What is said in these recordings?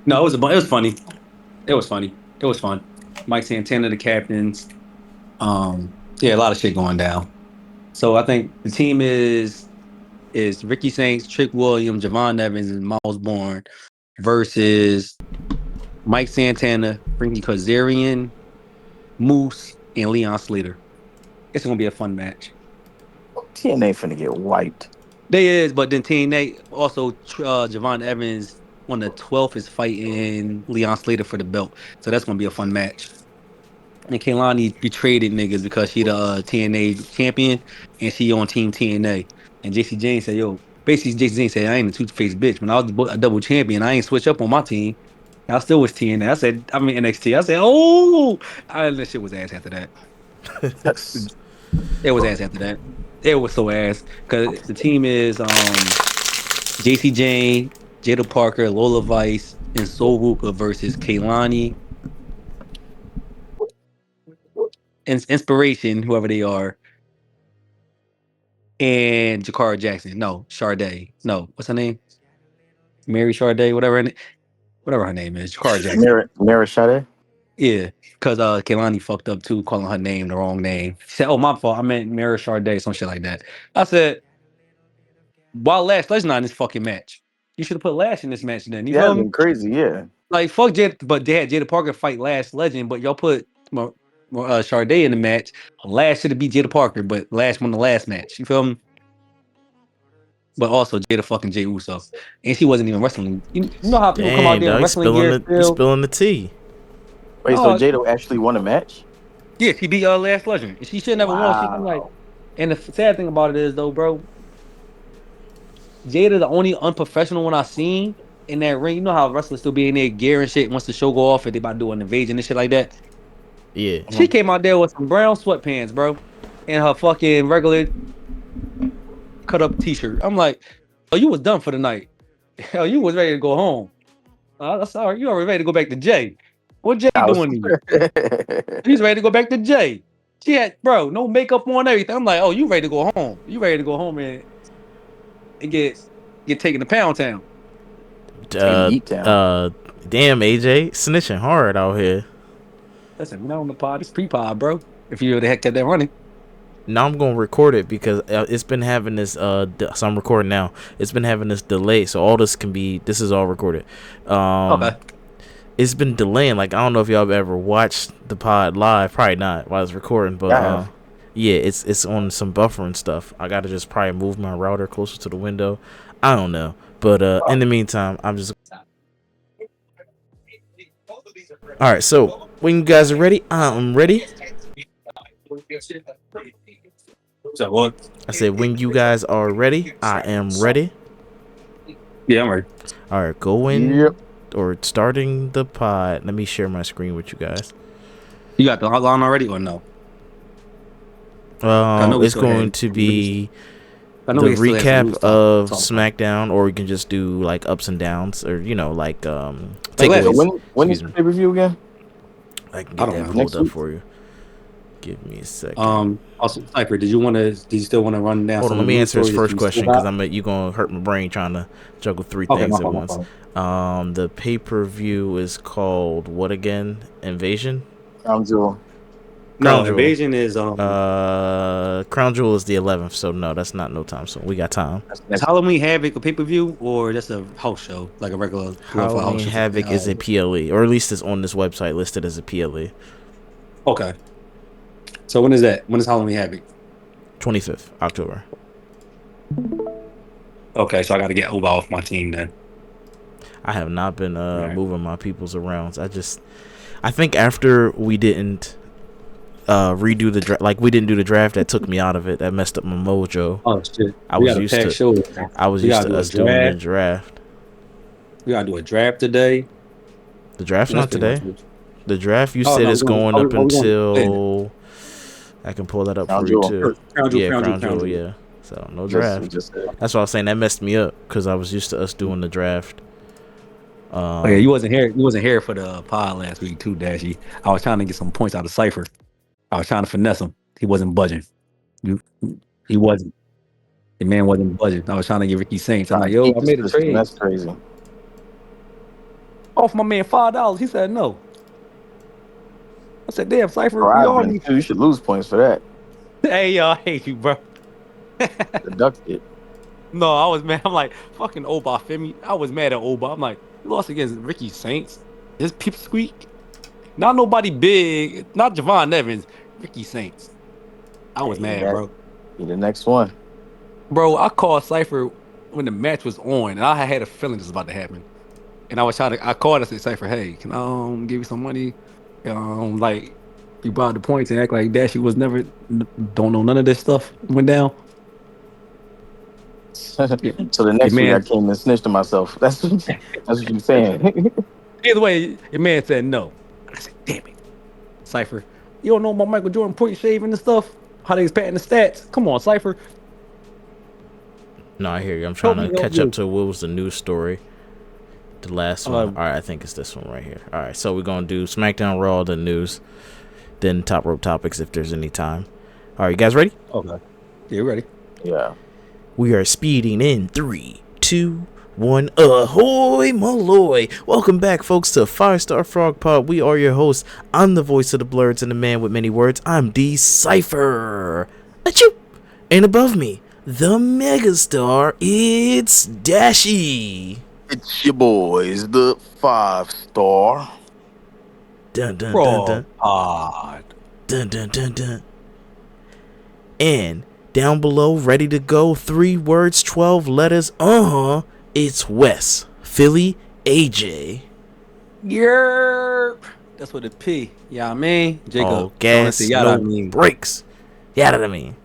No, it was funny. It was funny. It was fun. Mike Santana, the captains. Yeah, a lot of shit going down. So I think the team is Ricky Saints, Trick Williams, Javon Evans, and Miles Bourne versus Mike Santana, Frankie Kazarian, Moose, and Leon Slater. It's gonna be a fun match. TNA finna get wiped. They is, but then TNA also Javon Evans on the 12th is fighting Leon Slater for the belt. So that's gonna be a fun match. And Kaylani betrayed niggas because she the TNA champion and she on team TNA. And JC Jane said, yo, basically JC Jane said, I ain't a two-faced bitch. When I was a double champion, I ain't switch up on my team. I still was TNA. I said, I mean NXT. I said, oh, that shit was ass after that. Yes. It was ass after that. It was so ass. Cause the team is JC Jane, Jada Parker, Lola Vice, and Sol Ruka versus Kaylani, Inspiration, whoever they are, and Jakara Jackson. No, Sade. No, what's her name? Mary Sade, whatever her name is. Jakara Jackson. Mira Shade. Yeah, because Kaylani fucked up too, calling her name the wrong name. She said, "Oh, my fault. I meant Mary Sade, some shit like that." I said, "Why Lash Legend not in this fucking match? You should have put Lash in this match then. You Yeah, feel that'd me? been crazy. Yeah. Like fuck Jada, but they had Jada Parker fight Lash Legend, but y'all put Sade in the match. Lash should have beat Jada Parker, but Lash won the last match. You feel me? But also Jada fucking Jay Uso, and she wasn't even wrestling. You know how people come out Dang, there in dog, wrestling gear you still? spilling the tea. Wait, so No, Jado actually won a match? yeah, she beat Lash Legend, and she should never won. I'm like, Wow. and the sad thing about it is though, bro, Jada the only unprofessional one I seen in that ring. You know how wrestlers still be in their gear and shit once the show go off and they about to do an invasion and shit like that. Yeah. She Mhm. came out there with some brown sweatpants, bro, and her fucking regular cut up t-shirt. I'm like, oh, you was done for the night. Hell, you was ready to go home. Sorry, you already ready to go back to Jay. What Jay I was. doing to you? He's ready to go back to Jay. She had, bro, no makeup on, everything. I'm like, oh, you ready to go home? You ready to go home and get taken to Pound Town? Taking the Uh, heat down. uh, damn, AJ snitching hard out here. Listen, we're not on the pod. It's pre-pod, bro. If you the heck kept that running. Now I'm gonna record it because it's been having this. So I'm recording now. It's been having this delay, so all this can be. This is all recorded. Okay. It's been delaying. Like I don't know if y'all have ever watched the pod live. Probably not while it's recording, but Yeah, I have. yeah, it's on some buffering stuff. I gotta just probably move my router closer to the window. I don't know, but in the meantime, I'm just. All right, so when you guys are ready, I'm ready. So what? I said when you guys are ready, I am ready. Yeah, I'm ready. All right, going Yep. or starting the pod. Let me share my screen with you guys. You got the hotline already or no? I know we It's still had. going to be I know the we still had some recap loose of talk about. SmackDown, or we can just do like ups and downs, or like Like last So week. takeaways. when is Excuse the me. pay per view again? I can I get don't that know. pulled Next up week. for you. Give me a second. Also, Cypher, did you still want to run down Hold on, some let of the me news answer his stories that first you still question because got? you gonna hurt my brain trying to juggle three Okay, things at my once. fault. The pay per view is called what again? Invasion? Crown Jewel. Crown No, Jewel. Invasion is Crown Jewel is the 11th, so no, that's not no time soon. We got time. That's is next week. Halloween Havoc a pay per view or just a house show like a regular glorified house Halloween show? Havoc is a PLE, or at least it's on this website listed as a PLE. Okay, so when is that? When is Halloween Havoc? 25th October. Okay, so I got to get Oba off my team then. I have not been Right. moving my peoples around. I think after we didn't redo the draft, like we didn't do the draft, that took me out of it. That messed up my mojo. Oh shit, I we was got a used packed to show. I was We used gotta to do a us doing the draft. draft. We gotta do a draft today. The draft's And that's not pretty much today. it. The draft you Oh said no, is we're going. going Are we, up are we going to until I can pull that up Crown for you Jewel. too. Crown Jewel, Yeah, Crown Jewel, Crown Crown Jewel. Jewel. Yeah. So no We draft. just said. That's what I was saying. That messed me up because I was used to us doing the draft. Oh yeah, you wasn't here. You wasn't here for the pod last week too, Dashy. I was trying to get some points out of Cipher. I was trying to finesse him. He wasn't budging. You, he wasn't. The man wasn't budging. I was trying to get Ricky Saints. I'm Trying like, to yo, keep I this made a system. trade. That's crazy. Off my man $5. He said no. I said, damn, Cypher, Or we I've all been need. too. You should lose points for that. Hey, yo, I hate you, bro. Deducted. No, I was mad. I'm like, fucking Oba, feel me? I was mad at Oba. I'm like, you lost against Ricky Saints. This peep squeak. Not nobody big. Not Javon Evans. Ricky Saints. I was mad, bro. Be the next one. Bro, I called Cypher when the match was on, and I had a feeling this was about to happen. And I called and said, Cypher, hey, can I give you some money? Like, you brought the points and act like Dashi was never, don't know none of this stuff went down. So the next week I came and snitched to myself. That's what you're saying. Either way, your man said no. I said, damn it. Cypher, you don't know about Michael Jordan point shaving and stuff? How they was patting the stats? Come on, Cypher. No, I hear you. I'm trying to catch up to what was the news story. The last one. All right, I think it's this one right here. All right, so we're going to do SmackDown, Raw, the news, then Top Rope Topics if there's any time. All right, you guys ready? Okay. Yeah, ready. Yeah. We are speeding in 3, 2, 1. Ahoy Maloy! Welcome back, folks, to 5-Star Frog Pod. We are your hosts. I'm the voice of the Blerds and the man with many words. I'm D Cypher. Achoo! And above me, the megastar, it's Dashi. It's your boys, the 5-Star. Dun dun dun dun. Pod. Dun dun dun dun. And down below, ready to go, 3 words, 12 letters. It's Wes, Philly, AJ. Yerp. That's what the P. Yeah, I mean, Jacob. Oh, gas, no brakes. Yeah, I mean.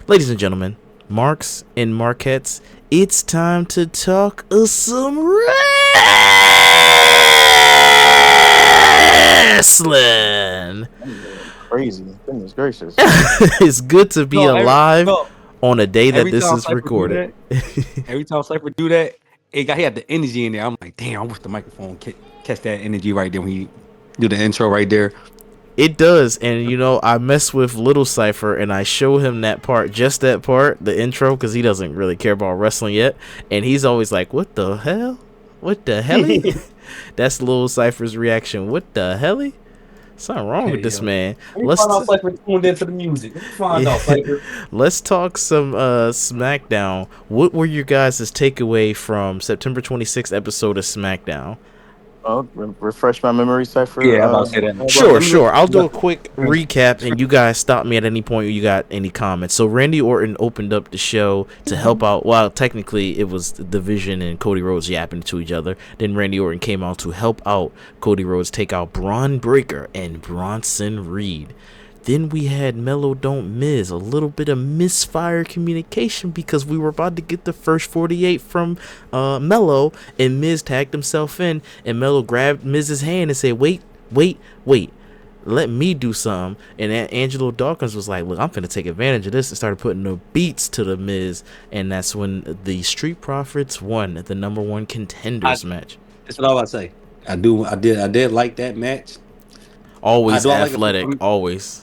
Ladies and gentlemen, Marks and Marquettes, it's time to talk some wrestling. Crazy. Goodness gracious. It's good to be alive on a day that this is recorded. Every time Cypher do that, he had the energy in there. I'm like, damn, I wish the microphone catch that energy right there when he do the intro right there. It does, and you know, I mess with Little Cypher and I show him that part, just that part, the intro, because he doesn't really care about wrestling yet, and he's always like, what the hell? What the hell? That's Little Cypher's reaction. What the hell? Something wrong with this man. Let's find out Cypher tuned into the music. Find out Cypher. Let's talk some SmackDown. What were your guys' takeaway from September 26th episode of SmackDown? Refresh my memory, Cypher. Yeah, I'm about to say that. Sure. I'll do a quick recap, and you guys stop me at any point you got any comments. So Randy Orton opened up the show to help out. Well, technically, it was the Division and Cody Rhodes yapping to each other. Then Randy Orton came out to help out Cody Rhodes take out Bron Breakker and Bronson Reed. Then we had Melo Don't Miz, a little bit of misfire communication because we were about to get the first 48 from Melo, and Miz tagged himself in, and Melo grabbed Miz's hand and said, wait, let me do something. And Angelo Dawkins was like, look, I'm finna take advantage of this, and started putting the beats to the Miz, and that's when the Street Profits won the number 1 contenders match. That's what I was about to say. I did like that match. Always athletic, always.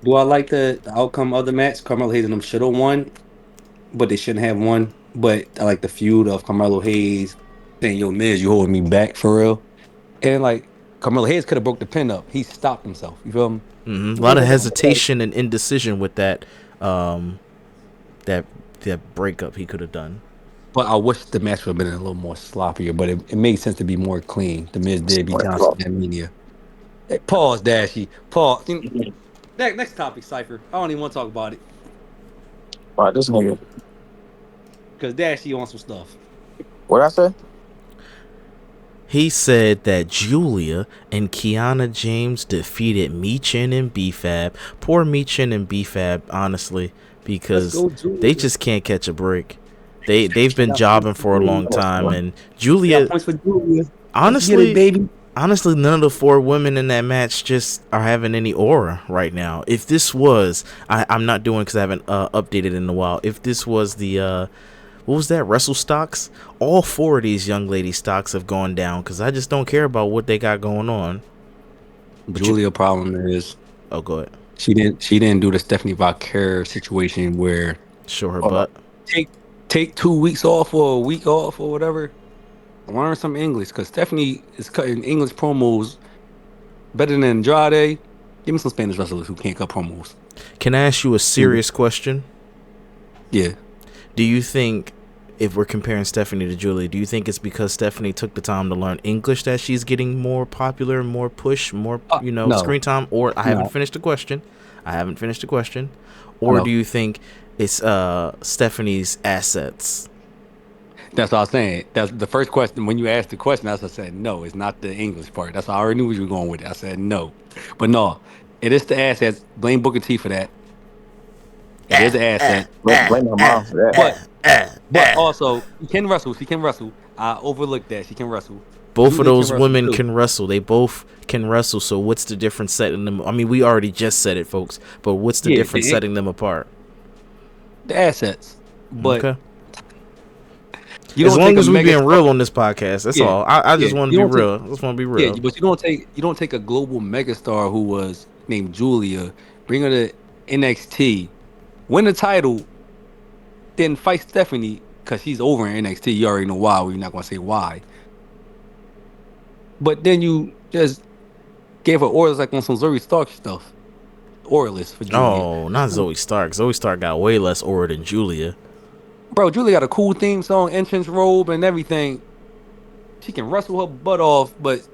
Do I like the outcome of the match? Carmelo Hayes and them should have won, but they shouldn't have won. But I like the feud of Carmelo Hayes saying, yo, Miz, you holding me back for real. And like Carmelo Hayes could have broke the pin up. He stopped himself. You feel me? Mm-hmm. A lot of hesitation and indecision with that that breakup he could have done. But I wish the match would have been a little more sloppier, but it made sense to be more clean. The Miz did beat Johnson and Media. Hey, pause, Dashy. Pause. Next topic, Cypher. I don't even want to talk about it. All right, this nigga. Because Dashy on some stuff. What'd I say? He said that Giulia and Kiana James defeated Michin and B-Fab. Poor Michin and B-Fab, honestly, because they just can't catch a break. They've been jobbing for a long time, and Giulia, honestly, none of the 4 women in that match just are having any aura right now. If this was, I'm not doing because I haven't updated in a while. If this was the, what was that, Wrestle Stocks? All 4 of these young lady stocks have gone down because I just don't care about what they got going on. Giulia problem is, oh, go ahead. She didn't do the Stephanie Valkyrie situation where show her butt. Take 2 weeks off or a week off or whatever. learn some English because Stephanie is cutting English promos better than Andrade. Give me some Spanish wrestlers who can't cut promos. Can I ask you a serious question? Yeah. Do you think, if we're comparing Stephanie to Giulia, do you think it's because Stephanie took the time to learn English that she's getting more popular, more push, more No. screen time? Or I haven't finished the question. Or do you think it's Stephanie's assets? That's what I was saying. That's the first question. When you asked the question, I said, no, it's not the English part. That's how I already knew you were going with it. I said, no. But no, it is the assets. Blame Booker T for that. It is the asset. Blame my mom for that. But also, she can wrestle. She can wrestle. I overlooked that. She can wrestle. Both of those women can wrestle. They both can wrestle. So what's the difference setting them? I mean, we already just said it, folks. But what's the difference setting them apart? The assets. But okay. As long as we're being real on this podcast, that's all. I just want to be real. I just want to be real. Yeah, but you don't take a global megastar who was named Giulia, bring her to NXT, win the title, then fight Stephanie because she's over in NXT. You already know why. We're not gonna say why. But then you just gave her orders like on some Zoe Stark stuff. Orderless for Giulia. Oh, not Zoe Stark. Zoe Stark got way less aura than Giulia. Bro, Giulia got a cool theme song, entrance robe, and everything. She can wrestle her butt off, but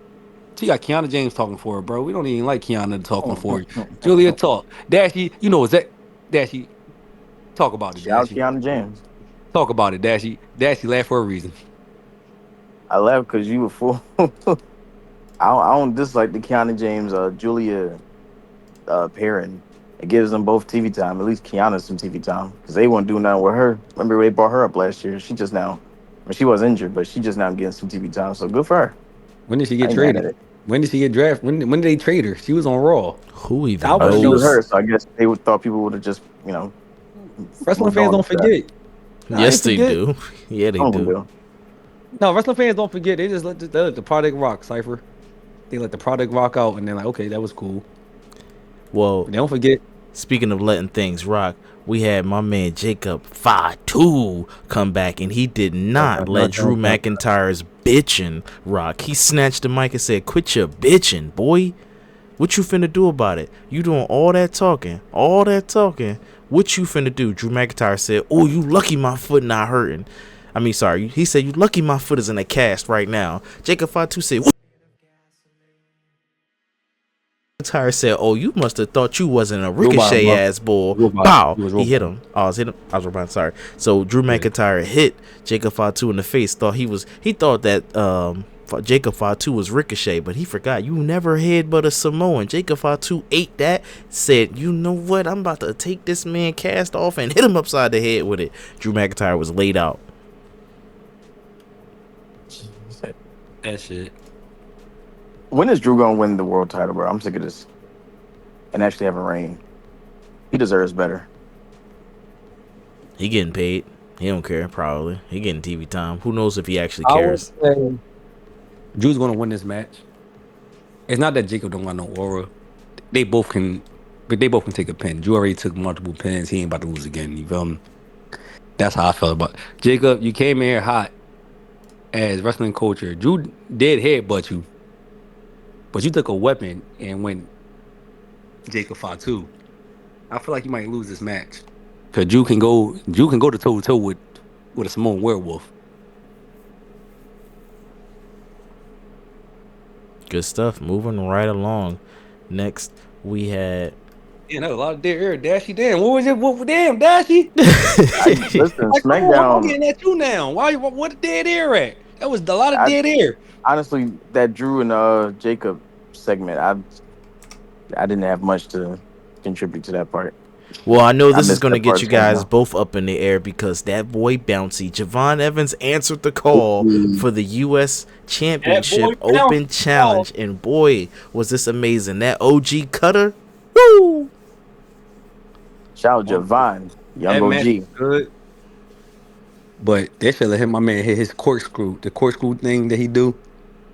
she got Kiana James talking for her, bro. We don't even like Kiana talking for her. Giulia talk. Dashi, you know, Dashi, talk about it, Shout Dashi. Kiana James. Talk about it, Dashi. Dashi laughed for a reason. I laughed because you were full. I don't dislike the Kiana James, Giulia pairing. It gives them both TV time. At least Kiana some TV time because they won't do nothing with her. Remember they brought her up last year. She just now, she was injured, but she just now getting some TV time. So good for her. When did she get traded? When did she get drafted? When did they trade her? She was on Raw. Who even knows? She was hurt, so I guess they thought people would have just, wrestling fans don't forget. Yes, they do. Yeah, they do. No, wrestling fans don't forget. They just let the product rock, Cypher. They let the product rock out, and they're like, okay, that was cool. Well, but they don't forget. Speaking of letting things rock, we had my man Jacob Fatu come back, and he did not let Drew McIntyre's bitching rock. He snatched the mic and said, "Quit your bitching, boy. What you finna do about it? You doing all that talking. What you finna do?" Drew McIntyre said, "Oh, you lucky my foot not hurting." I mean, sorry. He said, "You lucky my foot is in a cast right now." Jacob Fatu said, McIntyre said, "Oh, you must have thought you wasn't a Ricochet ass bull." Bow. He hit him. Oh, I was Robot. Sorry. So Drew McIntyre hit Jacob Fatu in the face. He thought that Jacob Fatu was Ricochet, but he forgot. You never hit but a Samoan. Jacob Fatu ate that. Said, "You know what? I'm about to take this man cast off and hit him upside the head with it." Drew McIntyre was laid out. That shit. When is Drew gonna win the world title, bro? I'm sick of this. And actually have a reign. He deserves better. He getting paid. He don't care, probably. He getting TV time. Who knows if he actually cares? Drew's gonna win this match. It's not that Jacob don't want no aura. They both can take a pin. Drew already took multiple pins. He ain't about to lose again. You feel me? That's how I felt about it. Jacob, you came in here hot as wrestling culture. Drew did headbutt you. But you took a weapon and went Jacob Fatu. I feel like you might lose this match. Cause Drew can go to toe to toe with a Samoan werewolf. Good stuff. Moving right along. Next we had Yeah, that was a lot of dead air. Dashi, damn. What was it? Damn, Dashi. Listen, like, SmackDown. I'm getting at you now. What dead air at? That was a lot of dead air. Honestly, that Drew and Jacob segment, I didn't have much to contribute to that part. Well, I know this is going to get you guys both up in the air because that boy Bouncy, Javon Evans, answered the call for the U.S. Championship Open Challenge. And boy, was this amazing. That OG cutter. Woo! Shout out Javon, young OG. Good. But they should let my man hit his corkscrew. The corkscrew thing that he do.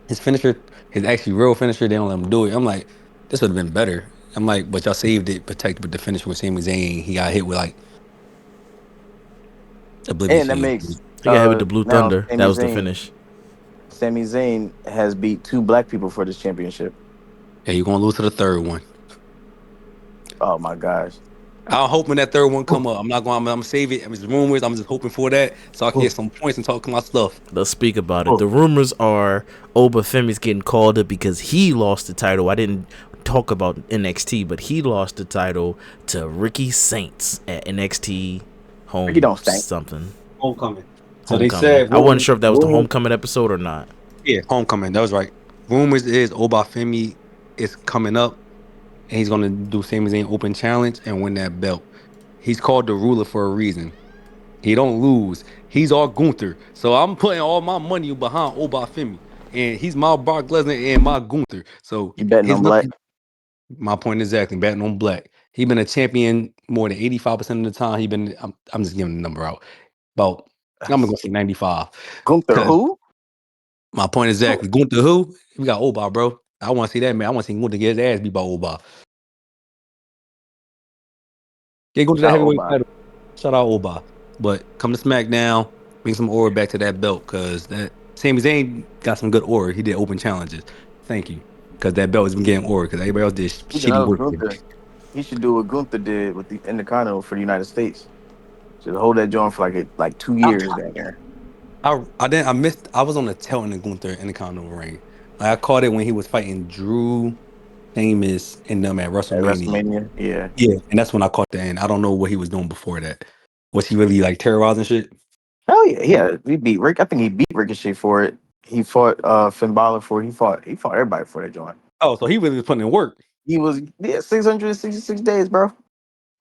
His finisher, his actually real finisher, they don't let him do it. I'm like, this would have been better. I'm like, but y'all saved it, protected with the finisher with Sami Zayn. He got hit with like Oblivion. And that makes he got hit with the Blue Thunder. That was the finish. Sami Zayn has beat 2 black people for this championship. And you're gonna lose to the third one. Oh my gosh. I'm hoping that third one come up. I'm not going. I'm gonna save it. I mean, it's rumors. I'm just hoping for that so I can get some points and talk my stuff. Let's speak about it. The rumors are Obafemi's getting called up because he lost the title. I didn't talk about NXT, but he lost the title to Ricky Saints at NXT Home Ricky don't stink. something. Homecoming. So Homecoming. they said I wasn't sure if that was the Homecoming episode or not. Yeah, Homecoming. That was right. Rumors is Obafemi is coming up and he's gonna do Sami Zayn Open Challenge and win that belt. He's called the ruler for a reason. He don't lose. He's all Gunther. So I'm putting all my money behind Obafemi. And he's my Brock Lesnar and my Gunther. So You betting his on black? my point exactly, betting on black. He been a champion more than 85% of the time. I'm just giving the number out. About I'm gonna say 95. Gunther who? My point exactly. Gunther who? We got Oba, bro. I want to see that man. I want to see Gunther get his ass beat by Oba. Yeah, go to that Not heavyweight Oba. title. Shout out Oba. But come to SmackDown, bring some aura back to that belt because that Sami Zayn got some good aura. He did open challenges. Thank you. Because that belt has been getting aura because everybody else did shitty work. Gunther, he should do what Gunther did with the Intercontinental for the United States. Should hold that joint for like 2 years down there. I was on the tail end of Gunther in the Continental ring. I caught it when he was fighting Drew Famous and them at WrestleMania. Yeah. Yeah, and that's when I caught the end. I don't know what he was doing before that. Was he really like terrorizing shit? Hell yeah, yeah. He beat Rick. I think he beat Ricochet for it. He fought Finn Balor for it. He fought everybody for that joint. Oh, so he really was putting in work. He was 666 days, bro.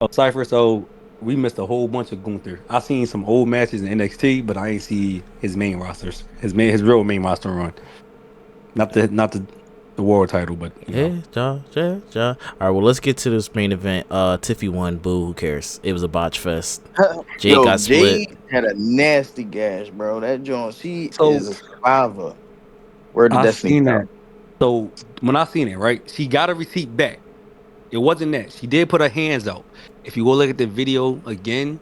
Oh, Cypher, so we missed a whole bunch of Gunther. I seen some old matches in NXT, but I ain't see his main rosters. His real main roster run. Not the world title, but Yeah. All right, well, let's get to this main event. Tiffy won. Boo, who cares? It was a botch fest. Jade got split. Jade had a nasty gash, bro. That joint, she So, is a survivor. Where did I Destiny seen go? that. So when I seen it, right, she got a receipt back. It wasn't that. She did put her hands out. If you go look at the video again,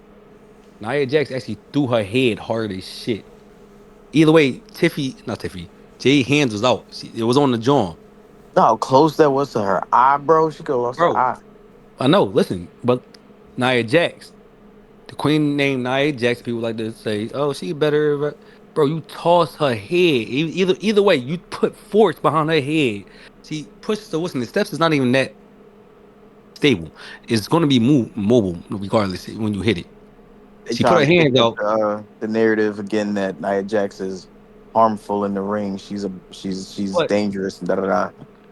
Nia Jax actually threw her head hard as shit. Either way, Jade hands was out. It was on the jaw. No, how close that was to her eye, bro. She could have lost her eye. I know, listen, but Nia Jax, the queen named Nia Jax, people like to say, oh, she better. Bro, you toss her head. Either way, you put force behind her head. She pushes the what's in the steps is not even that stable. It's going to be mobile regardless when you hit it. She put her hands out. The narrative again that Nia Jax is harmful in the ring. She's dangerous. Da da da.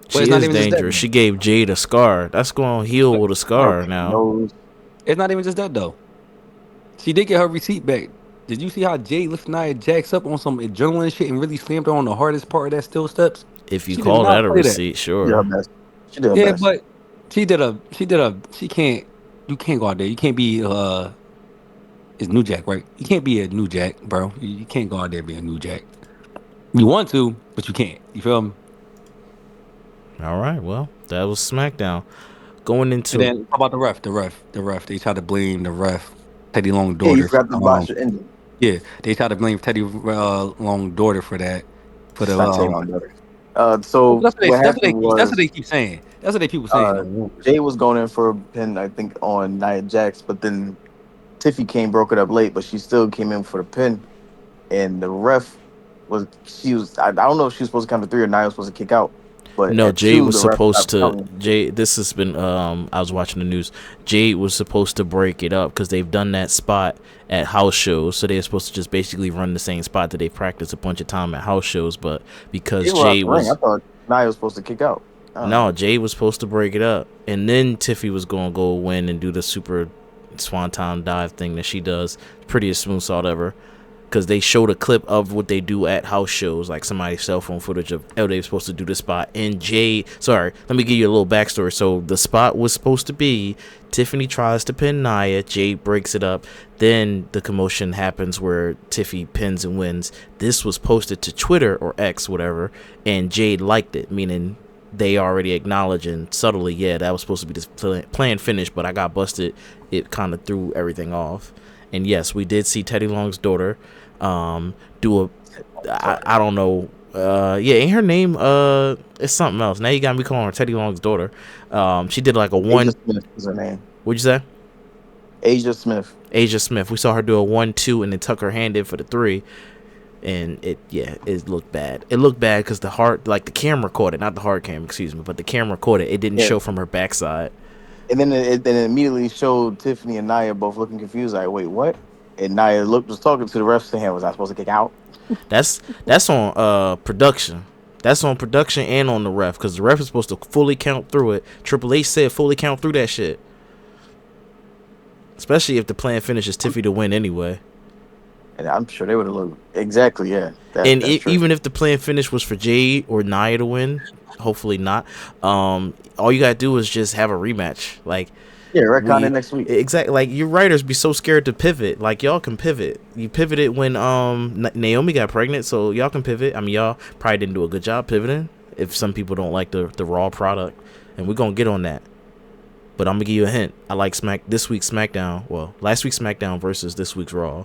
She is dangerous. She gave Jade a scar. That's going to heal with a scar now. It's not even just that though. She did get her receipt back. Did you see how Jade lifted Nia Jax up on some adrenaline shit and really slammed her on the hardest part of that still steps? If you call that a receipt, sure. She did her best. But you can't go out there. You can't be it's New Jack, right? You can't be a New Jack, bro. You can't go out there and be a New Jack. You want to, but you can't. You feel me? All right, well, that was SmackDown. Going into and then how about the ref? The ref. They tried to blame the ref, Teddy Long daughter. Yeah, you forgot the botch ending. Yeah, they tried to blame Teddy Long daughter for that. For the so that's what they keep saying. That's what they people saying. Jay was going in for a pin, I think, on Nia Jax, but then Tiffy broke it up late, but she still came in for the pin. And the ref I don't know if she was supposed to count to 3 or Nia was supposed to kick out. But no, Jade was supposed to. Jade, this has been. I was watching the news. Jade was supposed to break it up because they've done that spot at house shows, so they're supposed to just basically run the same spot that they practiced a bunch of time at house shows. But because Jade was, I thought Nia was supposed to kick out. No, Jade was supposed to break it up, and then Tiffy was gonna go win and do the super swanton dive thing that she does. Prettiest smooth salt ever. Because they showed a clip of what they do at house shows, like somebody's cell phone footage of how they were supposed to do the spot. And let me give you a little backstory. So the spot was supposed to be Tiffany tries to pin Nia, Jade breaks it up, then the commotion happens where Tiffy pins and wins. This was posted to Twitter or X, whatever, and Jade liked it, meaning they already acknowledging subtly, yeah, that was supposed to be this plan finish, but I got busted. It kind of threw everything off. And yes, we did see Teddy Long's daughter do I don't know Yeah, ain't her name it's something else. Now you got me calling her Teddy Long's daughter. She did like a Asia one. Smith is her name. What'd you say? Asia Smith. Asia Smith. We saw her do a 1-2 and then tuck her hand in for the 3, and it looked bad. It looked bad because the camera caught it, not the hard cam, excuse me, but the camera caught it. It didn't show from her backside. And then it immediately showed Tiffany and Nia both looking confused, like, wait, what? And Nia was talking to the refs saying, was I supposed to kick out? That's on production. That's on production and on the ref, because the ref is supposed to fully count through it. Triple H said fully count through that shit. Especially if the plan finishes Tiffy to win anyway. And I'm sure they would have looked exactly, yeah. Even if the plan finish was for Jade or Nia to win, hopefully not. All you gotta do is just have a rematch. Like, yeah, retcon it next week. Exactly. Like, your writers be so scared to pivot. Like, y'all can pivot. You pivoted when Naomi got pregnant, so y'all can pivot. I mean, y'all probably didn't do a good job pivoting. If some people don't like the Raw product, and we're gonna get on that. But I'm gonna give you a hint. I like this week's SmackDown. Well, last week's SmackDown versus this week's Raw,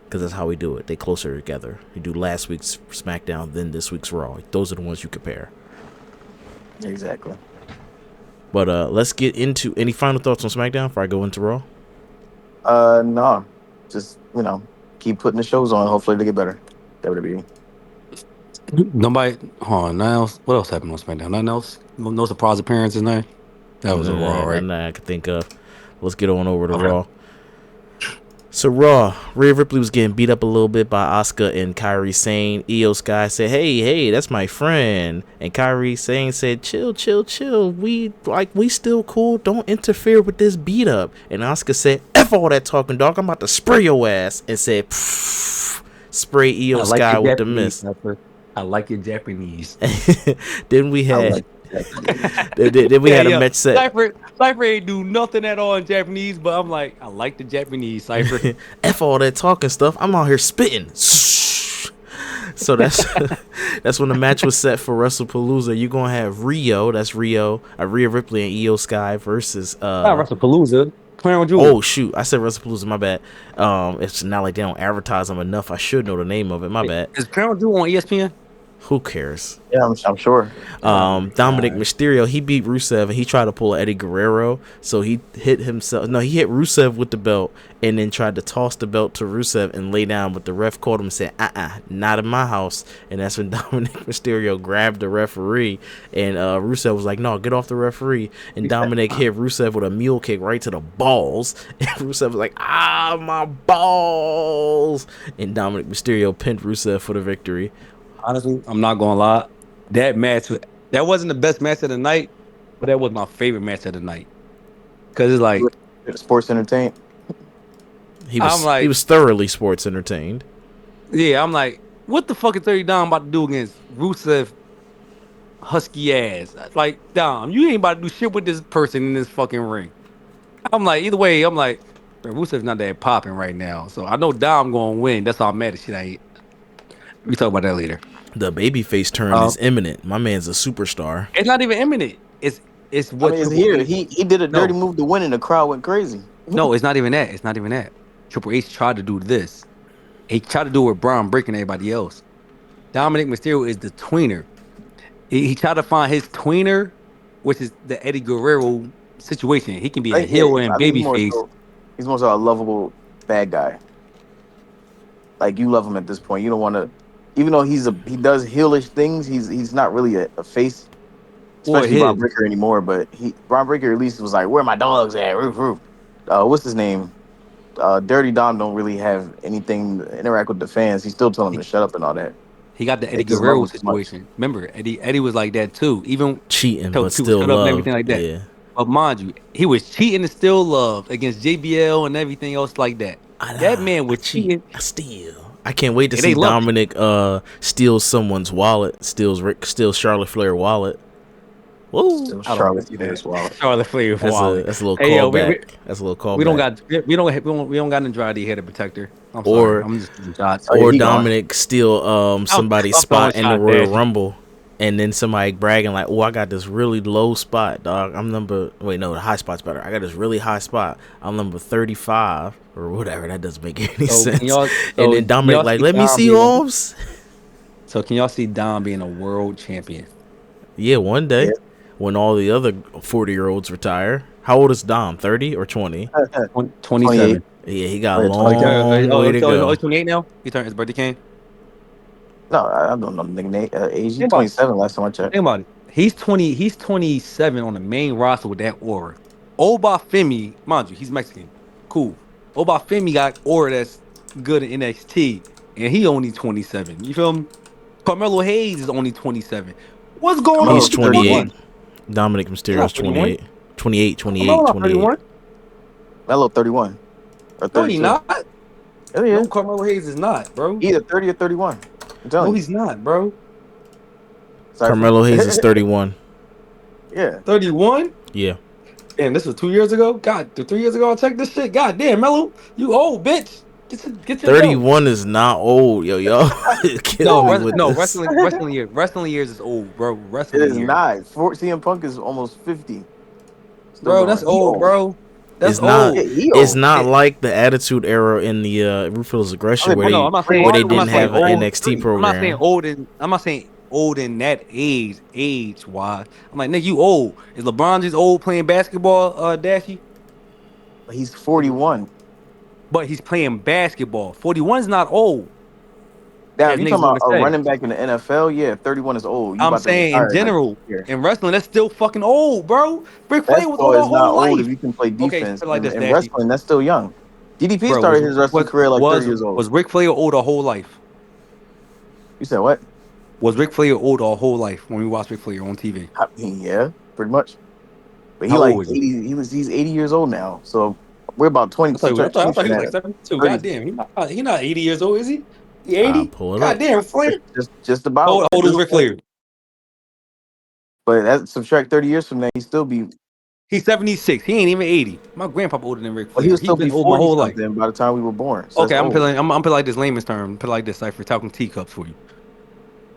because that's how we do it. They closer together. You do last week's SmackDown, then this week's Raw. Those are the ones you compare. Exactly. But let's get into any final thoughts on SmackDown before I go into Raw. No, just keep putting the shows on. Hopefully they get better. WWE. Nobody. Hold on. Nothing else. What else happened on SmackDown? Nothing else. No surprise appearances. Nothing. That was a Raw, right? Nothing I could think of. Let's get on over to Raw. So Raw, Rhea Ripley was getting beat up a little bit by Asuka and Kairi Sane. Io Sky said, hey, that's my friend. And Kairi Sane said, chill. We still cool. Don't interfere with this beat up. And Asuka said, F all that talking, dog. I'm about to spray your ass. And said, spray Io Sky with the mist. I like your Japanese. Then we had a match set. Cypher ain't do nothing at all in Japanese, but I'm like, I like the Japanese Cypher. F all that talking stuff. I'm out here spitting. So that's when the match was set for WrestlePalooza. You're gonna have Rhea Ripley and Io Sky versus not WrestlePalooza. Crown Jewel. Oh shoot, I said WrestlePalooza. My bad. It's not like they don't advertise them enough. I should know the name of it. My bad. Is Crown Jewel on ESPN? Who cares? Yeah, I'm sure. Dominic Mysterio, he beat Rusev and he tried to pull Eddie Guerrero. So he hit himself. No, he hit Rusev with the belt and then tried to toss the belt to Rusev and lay down. But the ref called him and said, not in my house. And that's when Dominic Mysterio grabbed the referee. And Rusev was like, no, get off the referee. And Dominic hit Rusev with a mule kick right to the balls. And Rusev was like, my balls. And Dominic Mysterio pinned Rusev for the victory. Honestly, I'm not gonna lie. That wasn't the best match of the night, but that was my favorite match of the night. Cause it's like sports entertained. He was thoroughly sports entertained. Yeah, I'm like, what the fuck is 30 Dom about to do against Rusev husky ass? Like, Dom, you ain't about to do shit with this person in this fucking ring. I'm like, either way, I'm like, Rusev's not that popping right now. So I know Dom gonna win. That's all mad as shit I ain't. We talk about that later. The babyface turn is imminent. My man's a superstar. It's not even imminent. It's what here. He did a dirty move to win, and the crowd went crazy. No, it's not even that. It's not even that. Triple H tried to do this. He tried to do it with Bron breaking everybody else. Dominic Mysterio is the tweener. He tried to find his tweener, which is the Eddie Guerrero situation. He can be a heel and babyface. He's more so a lovable bad guy. Like, you love him at this point. You don't want to. Even though he does heelish things, he's not really a face, especially Bron Breakker anymore. But Bron Breakker at least was like, "Where are my dogs at?" Roof. What's his name? Dirty Dom don't really have anything to interact with the fans. He's still telling him to shut up and all that. He got the Eddie Guerrero situation. Remember, Eddie was like that too. Even cheating, but still loved. And everything like that. Yeah. But mind you, he was cheating and still loved against JBL and everything else like that. That man was cheating. I can't wait to see Dominic steal someone's wallet, steals Charlotte Flair wallet. Whoa, Charlotte Flair's wallet. Charlotte Flair's wallet. That's a little callback. That's a little callback. We don't got Andrade here to protect her. I'm just giving shots. Or Dominic steal somebody's spot in the Royal Rumble, and then somebody bragging like, "Oh, I got this really low spot, dog. The high spot's better. I got this really high spot. I'm number 35 or whatever. That doesn't make any sense." And then Dominic like, "Let me see yours." So can y'all see Dom being a world champion? Yeah, one Yeah. day when all the other 40-year-olds retire. How old is Dom? 30 or 20? 28. 27. Yeah, he got a Oh, yeah, 28. long way to Oh, go. he's 28 now. He turned his birthday came. No, I don't know the nigga name. Age. He Think about 27 last time I checked. think about it. He's 20. He's 27 on the main roster with that aura. Obafemi, mind you, he's Mexican. Cool. Obafemi got aura that's good in NXT, and he only 27. You feel me? Carmelo Hayes is only 27. What's going on He's Carmelo's with the fucking? 28. 31. Dominic He's Mysterio's not 31. 28. 28, 28, Carmelo not 28. 31. Melo 31 or No, he 32. not. Hell yeah. No, Carmelo Hayes is not, bro. Either 30 or 31. I'm No, telling you. he's not, bro. Cypher. Carmelo Hayes is 31. Yeah. 31. Yeah. And this was 2 years ago. God, 3 years ago I checked this shit. God damn, Melo, you old bitch. Get your belt. 31 is not old, yo. Y'all killing No, me with no, this. wrestling years is old, bro. It Wrestling is years, not. CM Punk is almost 50. Still bro. That's going. He old, old. bro. That's It's not. Yeah, old. he It's old. not like the Attitude Era in the Ruthless I Aggression mean, where No, they I'm not Bray saying. where they Wyatt I'm was didn't not saying have like an old. NXT 33. I'm not saying program. old in. I'm not saying old in that age wise. I'm like, nigga, you old. Is LeBron just old playing basketball, Dashy? But he's 41. But he's playing basketball. 41 is not old, Now, if as you're niggas talking want about to a say. running back in the NFL, yeah, 31 is old. You I'm about to saying in retire in like general, a year. in wrestling, that's still fucking old, bro. Ric Flair was old Basketball our is not whole old if life. you can play Okay, defense. put it like this, In Dashy. wrestling, that's still young. DDP Bro, started his wrestling career like 30 years old. was Ric Flair old our whole life? You said what? Was Ric Flair old our whole life when we watched Ric Flair on TV? I mean, yeah, pretty much. But he How like old is he? 80. He's 80 years old now. So we're about 20 I thought he subtraction was like at 72. 30. God damn, he not 80 years old, is he? He I'll 80? pull it God up. damn, Flair. Just about How at old is this Ric point. Flair? But that subtract 30 years from now, he still be He's 76. He ain't even 80. My grandpapa older than Ric well, he Flair. would He still be been old my 40 whole life. something by the time we were born. So that's Okay, old. I'm put like this layman's term. Put it like this, Cypher. Talking teacups for you.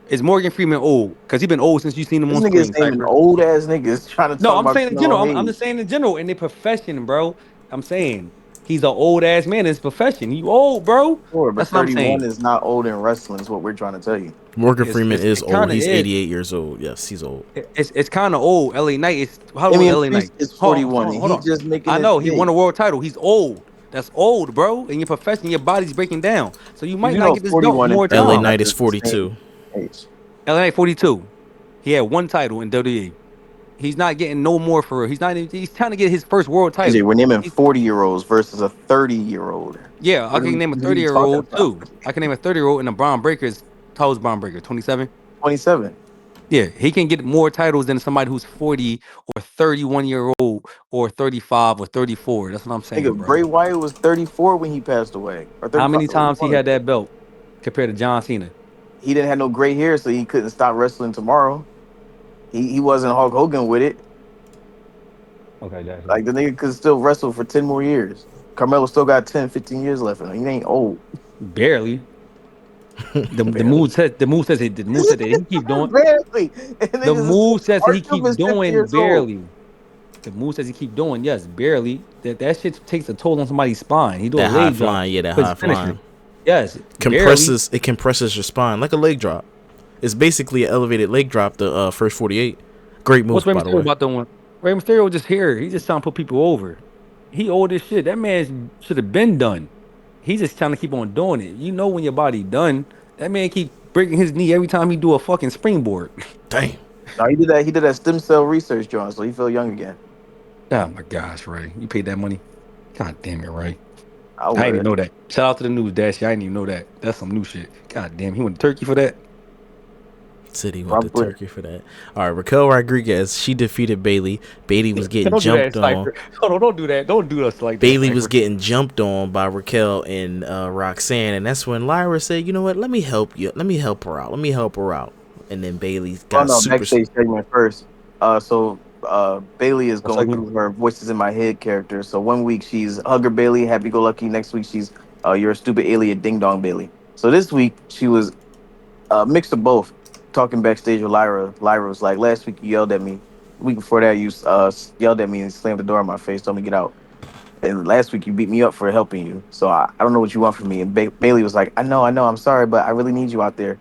Is Morgan Freeman old? Because he been old since you seen him This on nigga is screen, naming Cypher. old ass niggas trying to No, talk I'm about saying in Carmelo general. I'm Hayes. just saying in general in their profession, bro. I'm saying he's an old ass man in his profession. You old, bro. Sure, but That's what I'm 31 saying. is not old in wrestling, is what we're trying to tell you. Morgan Freeman is It old. kind of He's is. 88 years old. Yes, he's old. It's kind of old. LA Knight is how old is Damian LA Knight? Priest is 41 and Hold he on. just making I his know he won way. a world title. He's old. That's old, bro. In your profession, your body's breaking down. So you You might do not know get this belt 41 and more LA 31 time. are Knight is just the same 42. age. LA Knight 42. He had one title in WWE. He's not getting no more for real. He's not. He's trying to get his first world AJ, title. we're naming He's, 40-year-olds versus a 30-year-old. yeah, I can name a What are we 30-year talking old about? too. I can name a 30-year-old and a Braun Breaker is how old's Braun Breaker? 27. 27. Yeah, he can get more titles than somebody who's 40 or 31 year old or 35 or 34. That's what I'm saying, Nigga, bro. Bray Wyatt was 34 when he passed away. Or How 35 many when he times he won. had that belt compared to John Cena? He didn't have no gray hair, so he couldn't stop wrestling tomorrow. He wasn't Hulk Hogan with it. Okay, Jackson. Like the nigga could still wrestle for 10 more years. Carmelo still got 10, 15 years left in him. He ain't old. Barely. The Barely. move says the move says that he keep doing. Barely. And The niggas move says that he Arthur keep is 50 doing years old. barely. The move says he keep doing, yes, barely. That shit takes a toll on somebody's spine. He do a That high leg drop flying, yeah, that for his high finisher. flying Yes, barely. compresses your spine like a leg drop. It's basically an elevated leg drop. The first 48, great What's move Rey by the Mysterio way. about doing? Rey Mysterio just here. He just trying to put people over. He old as shit. That man should have been done. He just trying to keep on doing it. You know when your body done. That man keep breaking his knee every time he do a fucking springboard. Damn. No, he did that. He did that stem cell research, John, so he felt young again. Oh my gosh, Ray. You paid that money? God damn it, Ray. I I didn't would. even know that. Shout out to the news, Dash. I didn't even know that. That's some new shit. God damn, he went to Turkey for that. City went to Probably. Turkey for that. All right, Raquel Rodriguez, she defeated Bailey. Bailey was getting Don't do that, jumped on. Cypher. Hold on, don't do that. Don't do us like that, Bailey was Cypher. getting jumped on by Raquel and Roxanne, and that's when Lyra said, "You know what? Let me help you. Let me help her out. Let me help her out." And then Bailey Oh got no, super. backstage segment first. Bailey is What going segment? through her voices in my head character. So one week she's Hugger Bailey, Happy Go Lucky. Next week she's you're a stupid alien, Ding Dong Bailey. So this week she was mix of both. Talking backstage with Lyra. Lyra was like, last week you yelled at me. The week before that you yelled at me and slammed the door in my face, told me to get out. And last week you beat me up for helping you. So I don't know what you want from me. And Bailey was like, I know, I'm sorry, but I really need you out there.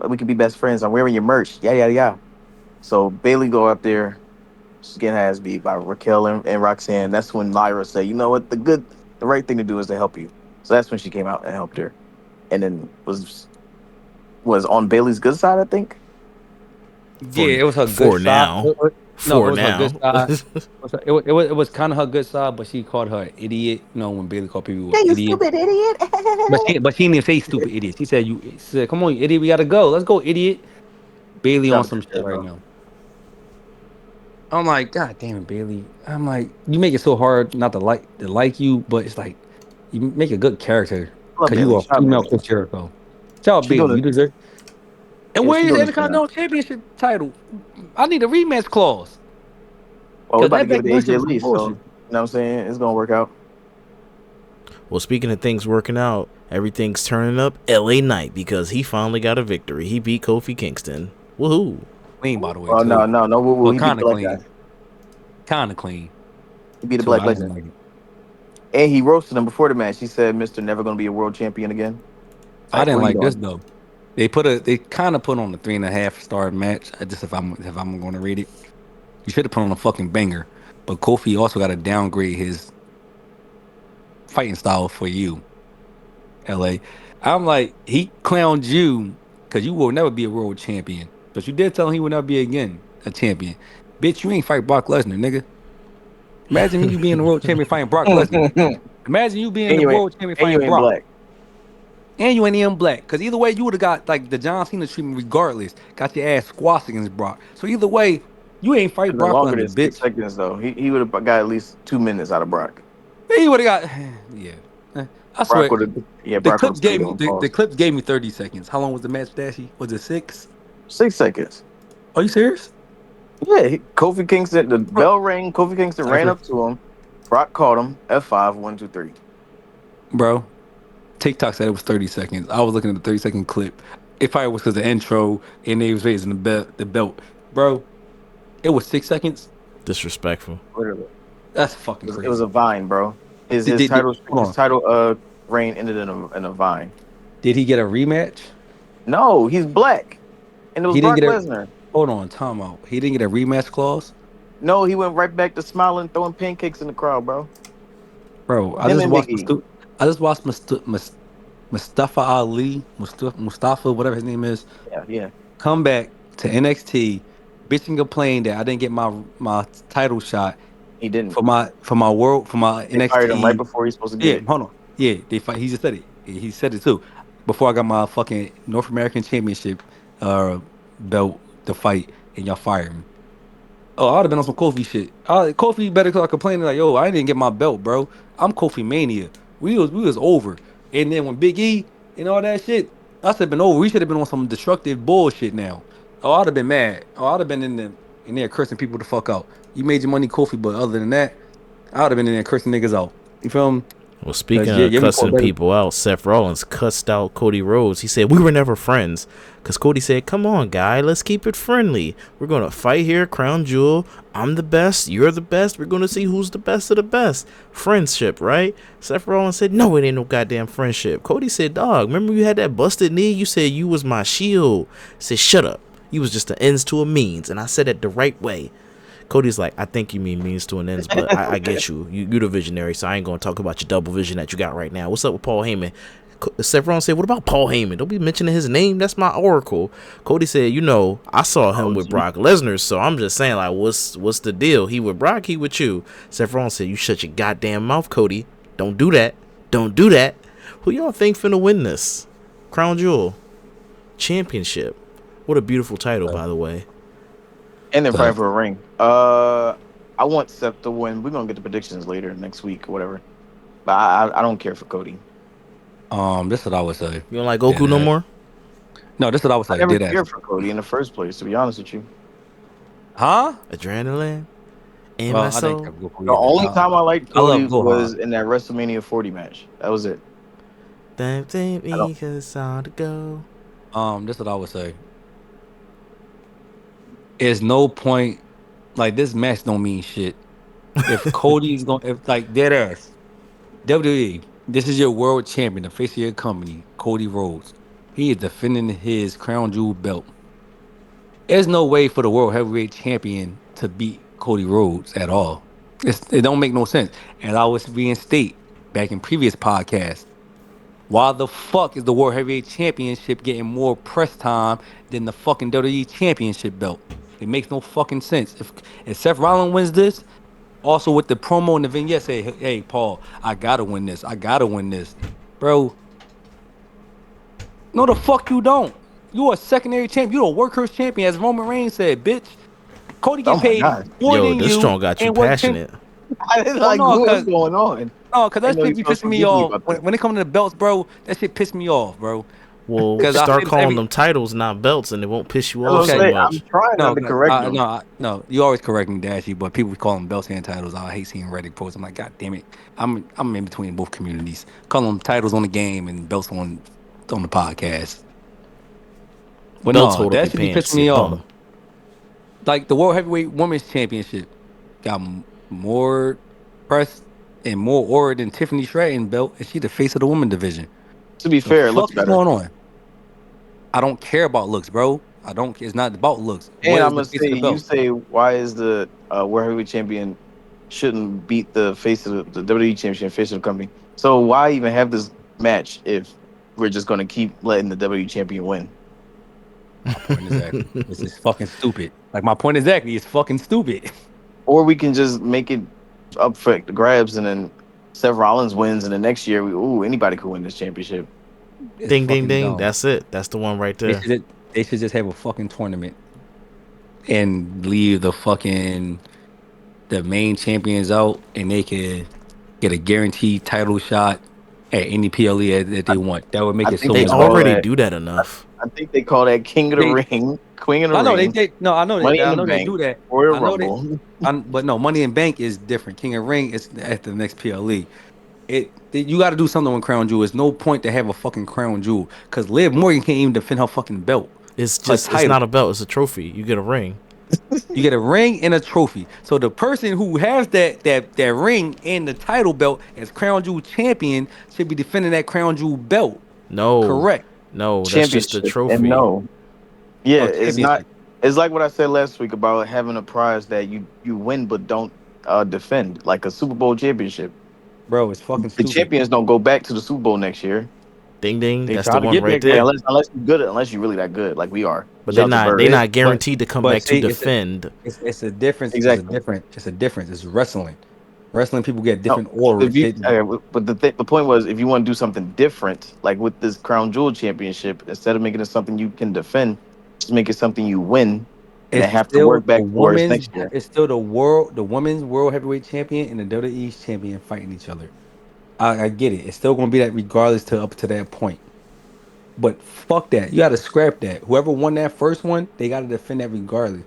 We could be best friends. I'm wearing your merch. Yeah, yeah, yeah. So Bailey go up there. She's getting her ass beat by Raquel and Roxanne. That's when Lyra said, "You know what? The right thing to do is to help you." So that's when she came out and helped her, and then was on Bailey's good side, I think. Yeah, For it was her good for side. now, No, it for was her good now. side. It was kind of her good side, but she called her an idiot. You know, when Bailey called people Yeah, you idiot. stupid idiot. But she didn't say stupid idiot. She said, "Come on, you idiot, we gotta go. Let's go, idiot." Bailey Trying on to some pick shit that right up. now. I'm like, God damn it, Bailey. I'm like, you make it so hard not to like you, but it's like you make a good character I love because you Bailey. are Shout a out female Bailey. Chris Jericho. Shout out She Bailey, doing you it. deserve. And Yeah, where she is doing the this thing. Intercontinental Championship title? I need a rematch clause Well, we because about to that give it Becky to Lynch shit AJ was some Lee, so you bullshit. know what I'm saying? It's gonna work out. Well, speaking of things working out, everything's turning up LA Knight because he finally got a victory. He beat Kofi Kingston. Woohoo. Clean, by the way, Oh no, too. no, no, woo woo. But He beat kind the of black guy. clean, kind of clean He beat the too. black I didn't legend. like it. And he roasted him before the match. He said, "Mr. Never gonna be a world champion again." It's I like, didn't what are you like this doing? though. They kind of put on a 3.5 star match. Just if I'm going to rate it, you should have put on a fucking banger. But Kofi also got to downgrade his fighting style for you, LA. I'm like, he clowned you because you will never be a world champion. But you did tell him he will never be again a champion. Bitch, you ain't fight Brock Lesnar, nigga. Imagine you being the world champion fighting Brock Lesnar. and Imagine you being the you ain't world champion and you fighting ain't Brock. black. And you ain't even black. Because either way, you would have got like the John Cena treatment regardless. Got your ass squashed against Brock. So either way, you ain't It's fight been Brock longer Lesnar, than six bitch. seconds though. He would have got at least 2 minutes out of Brock. He would have got yeah. I Brock swear. would have yeah, The Brock would have clips screwed gave me him. the Pause. clips gave me 30 seconds. How long was the match, Dashy? Was it 6? 6 seconds. Are you serious? Yeah, Kofi Kingston, the Bro, bell rang. Kofi Kingston ran Cypher. up to him. Brock caught him. F5, 1, 2, 3. Bro, TikTok said it was 30 seconds. I was looking at the 30-second clip. It probably was because the intro and they was raising the belt. Bro, it was 6 seconds. Disrespectful. Literally. That's fucking It was a crazy. vine, bro. His Did, his did, did, title hold his on. title reign ended in a vine. Did he get a rematch? No, he's black. And it was He didn't Brock get a Lesnar. hold on, time out. He didn't get a rematch clause? No, he went right back to smiling, throwing pancakes in the crowd, bro. Bro, I Him just and watched Biggie. Mustafa Ali, Mustafa, whatever his name is, Yeah, yeah. come back to NXT, bitch and complain that I didn't get my title shot He didn't. for my They fired him right NXT. before he's supposed to get Yeah, it. hold on. Yeah, they fight. He just said it. He said it too. Before I got my fucking North American Championship belt to fight, and y'all fired me. Oh, I would have been on some Kofi shit. Kofi better start complaining like, yo, I didn't get my belt, bro. I'm Kofi Mania. We was over. And then when Big E and all that shit, I said been over. We should have been on some destructive bullshit now. Oh, I'd have been mad. Oh, I'd have been in there cursing people the fuck out. You made your money, Kofi, but other than that, I would have been in there cursing niggas out. You feel me? Well, Cause speaking yeah, of yeah, we fought cussing better. people out, Seth Rollins cussed out Cody Rhodes. He said, "We were never friends." Because Cody said, "Come on, guy, let's keep it friendly. We're going to fight here, crown jewel. I'm the best. You're the best. We're going to see who's the best of the best. Friendship, right?" Seth Rollins said, "No, it ain't no goddamn friendship." Cody said, "Dog, remember you had that busted knee? You said you was my shield." He said, "Shut up. You was just an ends to a means. And I said it the right way." Cody's like, "I think you mean means to an ends, but I get you. You the visionary, so I ain't gonna talk about your double vision that you got right now. What's up with Paul Heyman?" Seth Rollins said, "What about Paul Heyman? Don't be mentioning his name. That's my oracle." Cody said, I saw him Oh, with gee. Brock Lesnar, so I'm just saying, like, what's the deal? He with Brock, he with you." Seth Rollins said, "You shut your goddamn mouth, Cody. Don't do that. Don't do that." Who y'all think finna win this? Crown Jewel Championship. What a beautiful title, by the way. And they're fighting Seth. for a ring. I want Seth to win. We're gonna get the predictions later next week or whatever. But I don't care for Cody. This is what I would say. You don't like Dead Goku no ass. more? No, this is what I would I say. never Dead ass. cared for Cody in the first place, to be honest with you. Huh? Adrenaline in my Well, I didn't soul. care for Goku The either. only time I liked I love Cody Gohan. was in that WrestleMania 40 match. That was it. Don't take I don't. me 'cause it's all to go. This is what I would say. There's no point. Like this match don't mean shit. If Cody's going, if like dead ass WWE, this is your world champion, the face of your company, Cody Rhodes. He is defending his crown jewel belt. There's no way for the world heavyweight champion to beat Cody Rhodes at all. It don't make no sense. And I was reinstate back in previous podcasts. Why the fuck is the World Heavyweight Championship getting more press time than the fucking WWE Championship belt? It makes no fucking sense. If Seth Rollins wins this, also with the promo and the vignette, say, hey, Paul, I gotta win this. I gotta win this. Bro, no, the fuck you don't. You a secondary champ. You a workhorse champion, as Roman Reigns said, bitch. Cody Oh get my paid god. more Yo, than this you strong got you and work 10. passionate. I didn't Oh like no, what's cause going on. no, cause I that know shit you're be supposed pissing to me forgive me off. about that. When it comes to the belts, bro, that shit piss me off, bro. Well, Cause I say start this calling every them titles, not belts, and it won't piss you That's what off I'm so okay. saying. I'm much. trying not No, to 'cause correct them. no. You always correct me, Dashy, but people calling belts and titles. I hate seeing Reddit posts. I'm like, God damn it. I'm in between both communities. Call them titles on the game and belts on the podcast. But Belts no, hold up that your should be pants, pissing your me off. bum. Like the World Heavyweight Women's Championship got more press and more aura than Tiffany Stratton belt, and she the face of the women division. To be The fair, it looks fuck is better. going on? I don't care about looks, bro. I don't. It's not about looks. And What I'm is the gonna face of say, the you belt? say, why is the World Heavyweight Champion shouldn't beat the face of the WWE Championship, face of the company? So why even have this match if we're just gonna keep letting the WWE Champion win? My point exactly. This is fucking stupid. Like my point exactly is fucking stupid. Or we can just make it up for the grabs, and then Seth Rollins wins, and the next year, anybody could win this championship. It's Ding, ding, fucking ding. dumb. That's it. That's the one right They there. should they should just have a fucking tournament and leave the main champions out, and they can get a guaranteed title shot at any PLE that they want. That would make I it think so they They much call better. already that. do that I, enough. I think they call that King of the They, Ring, Queen of the I know Ring, no, I know Money in I the know they Bank, do that. Royal I know they, Rumble. but no, Money in Bank is different. King of Ring is at the next PLE. You got to do something with Crown Jewel. It's no point to have a fucking Crown Jewel because Liv Morgan can't even defend her fucking belt, her It's title. not a belt, it's a trophy. You get a ring. You get a ring and a trophy. So the person who has that ring and the title belt as Crown Jewel champion should be defending that Crown Jewel belt. No, Correct. no, that's just the Championship. And trophy. no. Yeah, Oh, it's not. championship, It's like what I said last week about having a prize that you win but don't defend, like a Super Bowl championship. bro. It's fucking The stupid. champions don't go back to the Super Bowl next year. Ding, ding. They That's try the to one get right back Like, there, there. unless you're really that good, like we are. But Shout out to they're Bird. it, not but guaranteed to come but back to see, defend. it's a difference. It's a Exactly. different. It's a difference. It's wrestling. Wrestling people get No, different auras. but the point was, if you want to do something different, like with this Crown Jewel Championship, instead of making it something you can defend, just make it something you win, and then It's have to still work back towards next year. the women's world heavyweight champion and the WWE's champion fighting each other. I get it. It's still gonna be that regardless to up to that point. But fuck that. You gotta scrap that. Whoever won that first one, they gotta defend that regardless.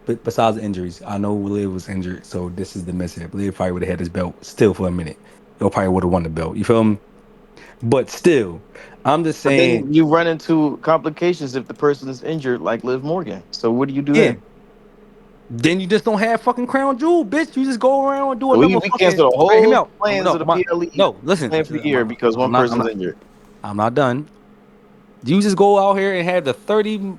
But besides the injuries, I know Liv was injured, so this is the mishap. Liv probably would have had his belt still for a minute. He probably would have won the belt. You feel me? But still, I'm just But saying, then you run into complications if the person is injured, like Liv Morgan. So what do you do yeah. then? Then you just don't have fucking crown jewel, bitch. You just go around and do So we another we fucking. cancel the Right, hear me whole out. plans of the PLE No, listen. plan for the year because one I'm person's not. injured. I'm not done. You just go out here and have the 30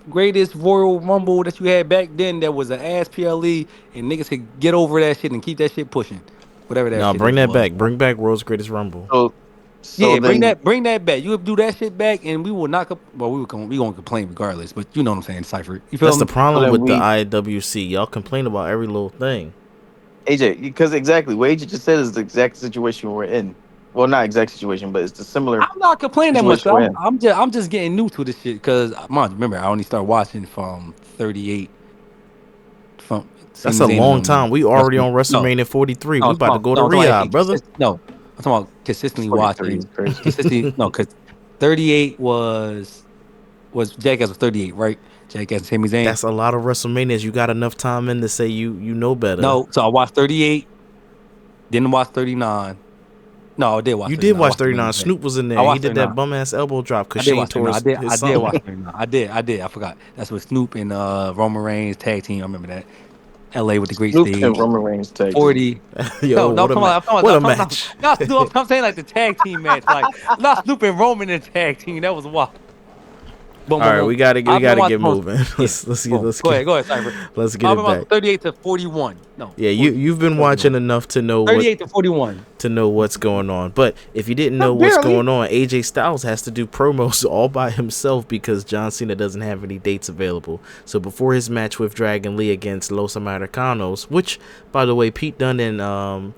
greatest Royal Rumble that you had back then that was an ass PLE and niggas could get over that shit and keep that shit pushing. Whatever that No, shit bring is that was. back. Bring back World's Greatest Rumble. So so Yeah, then bring that back. You would do that shit back and we will not well, we gonna complain regardless, but you know what I'm saying, Cypher. You feel That's the me? problem with the we IWC. Y'all complain about every little thing. AJ, because exactly what AJ just said is the exact situation we're in. Well, not exact situation, but it's the similar I'm not complaining that much. situation we're in. I'm just getting new to this shit because remember I only started watching from 38 from That's Sami a Zayn and long them. time. We already on No, WrestleMania 43. no, We about to go to I'm talking about Riyadh, brother. I'm talking about consistently 43 watching is crazy. consistently no because 38 was Jackass was 38, right? Jackass and Sami Zayn. That's a lot of WrestleManias. You got enough time in to say you know better. No, so I watched 38, didn't watch 39. No, I did watch You did 39. I watch watched 39. 39. Snoop was in I there. He watched did that 39. bum ass elbow drop because I did Shane watch tore 39. his I did watch something. 39. I did. I forgot. That's with Snoop and Roman Reigns tag team. I remember that. LA with the great Snoop and stage. Roman Reigns tag team. 40. Yo, No, what a match! What a match! not Snoop. I'm saying like the tag team match. Like not Snoop and Roman in tag team. That was wild. All right, we gotta get moving. let's Go ahead, Cypher. Let's get I'm it about back. 38 to 41. No. Yeah, 40, you've been watching enough to know 38 to 41. to know what's going on. But if you didn't know what's going on, AJ Styles has to do promos all by himself because John Cena doesn't have any dates available. So before his match with Dragon Lee against Los Americanos, which by the way, Pete Dunne and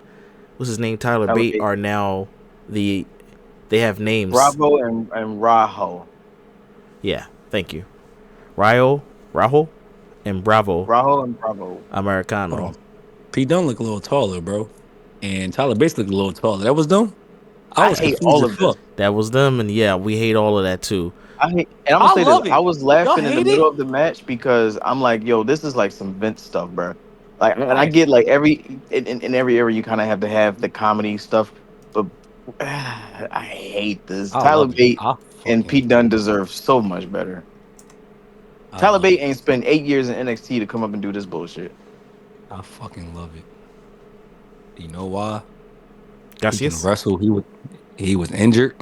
what's his name, Tyler Bate are now they have names. Bravo and Rajo. Yeah, thank you. Rahul, and Bravo. Rajo and Bravo. Americano. Pete Dunne look a little taller, bro. And Tyler Bates look a little taller. That was them? I hate all of this. That was them, and yeah, we hate all of that too. I'm gonna say this. I was laughing in the middle of the match because I'm like, yo, this is like some Vince stuff, bro. Like, and I get like in every area you kind of have to have the comedy stuff, but I hate this. Tyler Bate and Pete Dunne deserve so much better. Tyler Bate ain't spent 8 years in NXT to come up and do this bullshit. I fucking love it. You know why? He can wrestle. He was injured.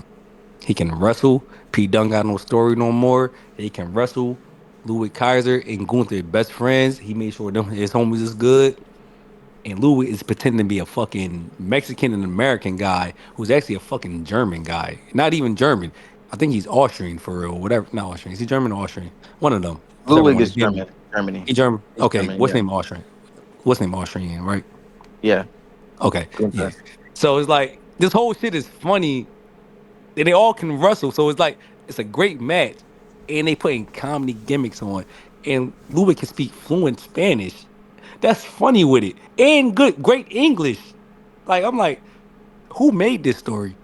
He can wrestle. Pete Dunne got no story no more. He can wrestle. Louis Kaiser and Gunther best friends. He made sure his homies is good. And Louis is pretending to be a fucking Mexican and American guy who's actually a fucking German guy. Not even German. I think he's Austrian for real. Whatever. Not Austrian. Is he German or Austrian? One of them. Louis is German. Germany. He German. Okay. German, What's name Austrian? What's name Austrian, right? Yeah. Okay. Yeah. So it's like this whole shit is funny. And they all can wrestle. So it's like it's a great match. And they putting comedy gimmicks on. And Louis can speak fluent Spanish. That's funny with it. And great English. Like, I'm like, who made this story?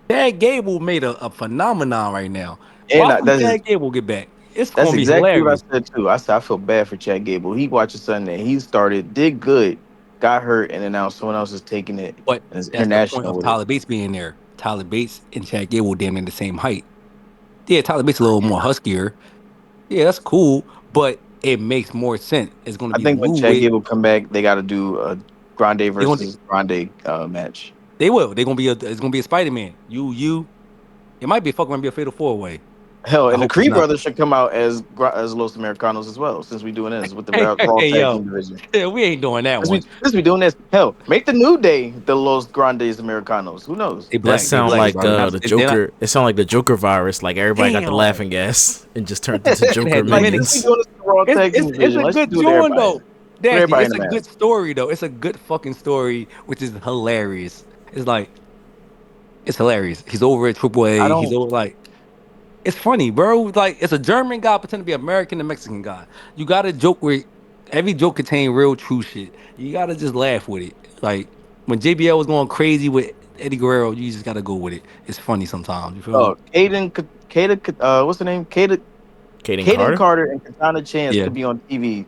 Chad Gable made a phenomenon right now. Why would Chad Gable get back? It's going to be exactly hilarious. What I said, too. I said, I feel bad for Chad Gable. He watched Sunday. He started, did good, got hurt, and then now someone else is taking it. But it's that's the point of Tyler Bates being there. Tyler Bates and Chad Gable damn near the same height. Yeah, Tyler Bates a little more huskier. Yeah, that's cool, but it makes more sense. It's going to be. I think when Chad Gable come back, they got to do a Grande versus Grande match. They will. They're gonna be. It's gonna be a Spider-Man. You. It might be a fatal 4-way. Hell, and the Creed brothers should come out as Los Americanos as well, since we doing this with the Raw Tag Team division. Yeah, we ain't doing that one. Since we doing this, hell, make the New Day the Los Grandes Americanos. Who knows? That sound like the Joker. It sound like the Joker virus. Like everybody got the laughing gas and just turned into Joker minions. It's a good joint though. It's a good story though. It's a good fucking story, which is hilarious. It's like it's hilarious. He's over at AAA. He's over like. It's funny, bro. Like, it's a German guy pretending to be American and Mexican guy. You got to joke where every joke contain real true shit. You got to just laugh with it. Like, when JBL was going crazy with Eddie Guerrero, you just got to go with it. It's funny sometimes. You feel me? What's the name? Caden Carter and Katana Chance could be on TV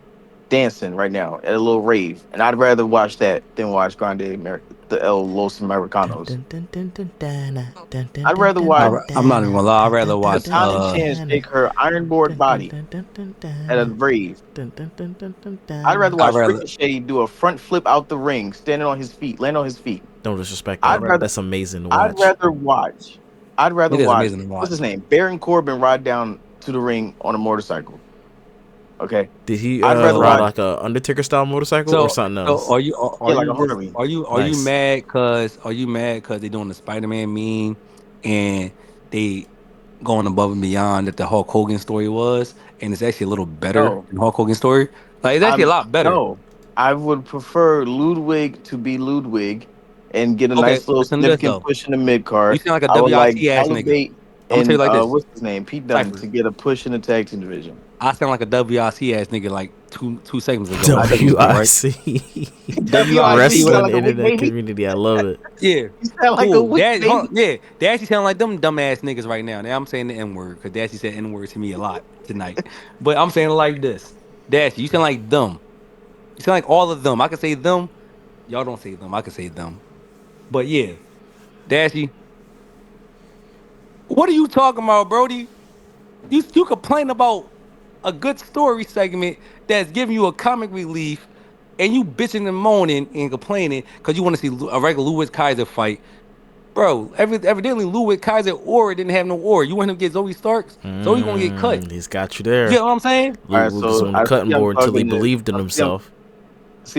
dancing right now at a little rave. And I'd rather watch that than watch Grande America. The Los Americanos. I'd rather watch. I'm not even gonna lie. I'd rather watch. Katana Chance take her ironboard body at a rave. I'd rather watch Ricochet do a front flip out the ring, standing on his feet, land on his feet. Don't disrespect that. That's amazing to watch. I'd rather watch. What's his name? Baron Corbin ride down to the ring on a motorcycle. Okay. Did he ride like a Undertaker style motorcycle or something else? Are you mad because they're doing the Spider-Man meme and they going above and beyond that the Hulk Hogan story was, and it's actually a little better than Hulk Hogan story? Like, it's actually a lot better. No, I would prefer Ludwig to be Ludwig and get a nice little significant push in the mid card. You sound like a WIT ass nigga. I'm gonna tell you like this. What's his name? Pete Dunne to get a push in the tag team division. I sound like a WIC ass nigga like two seconds ago. WIC. Wrestling internet community. I love it. Yeah. You sound like They actually sound like them dumbass niggas right now. Now I'm saying the N-word because Dashi said N-word to me a lot tonight. But I'm saying it like this. Dashi, you sound like them. You sound like all of them. I can say them. Y'all don't say them. I can say them. But yeah. Dashi. What are you talking about, Brody? You complain about a good story segment that's giving you a comic relief, and you bitching and moaning and complaining because you want to see a regular Louis Kaiser fight. Bro, evidently Lou with Kaiser Aura didn't have no aura. You want him to get Zoe Starks? Zoe gonna get cut. He's got you You there. get what I'm saying? All right, Luke was so on the I cutting see I'm board until he talking to believed in himself.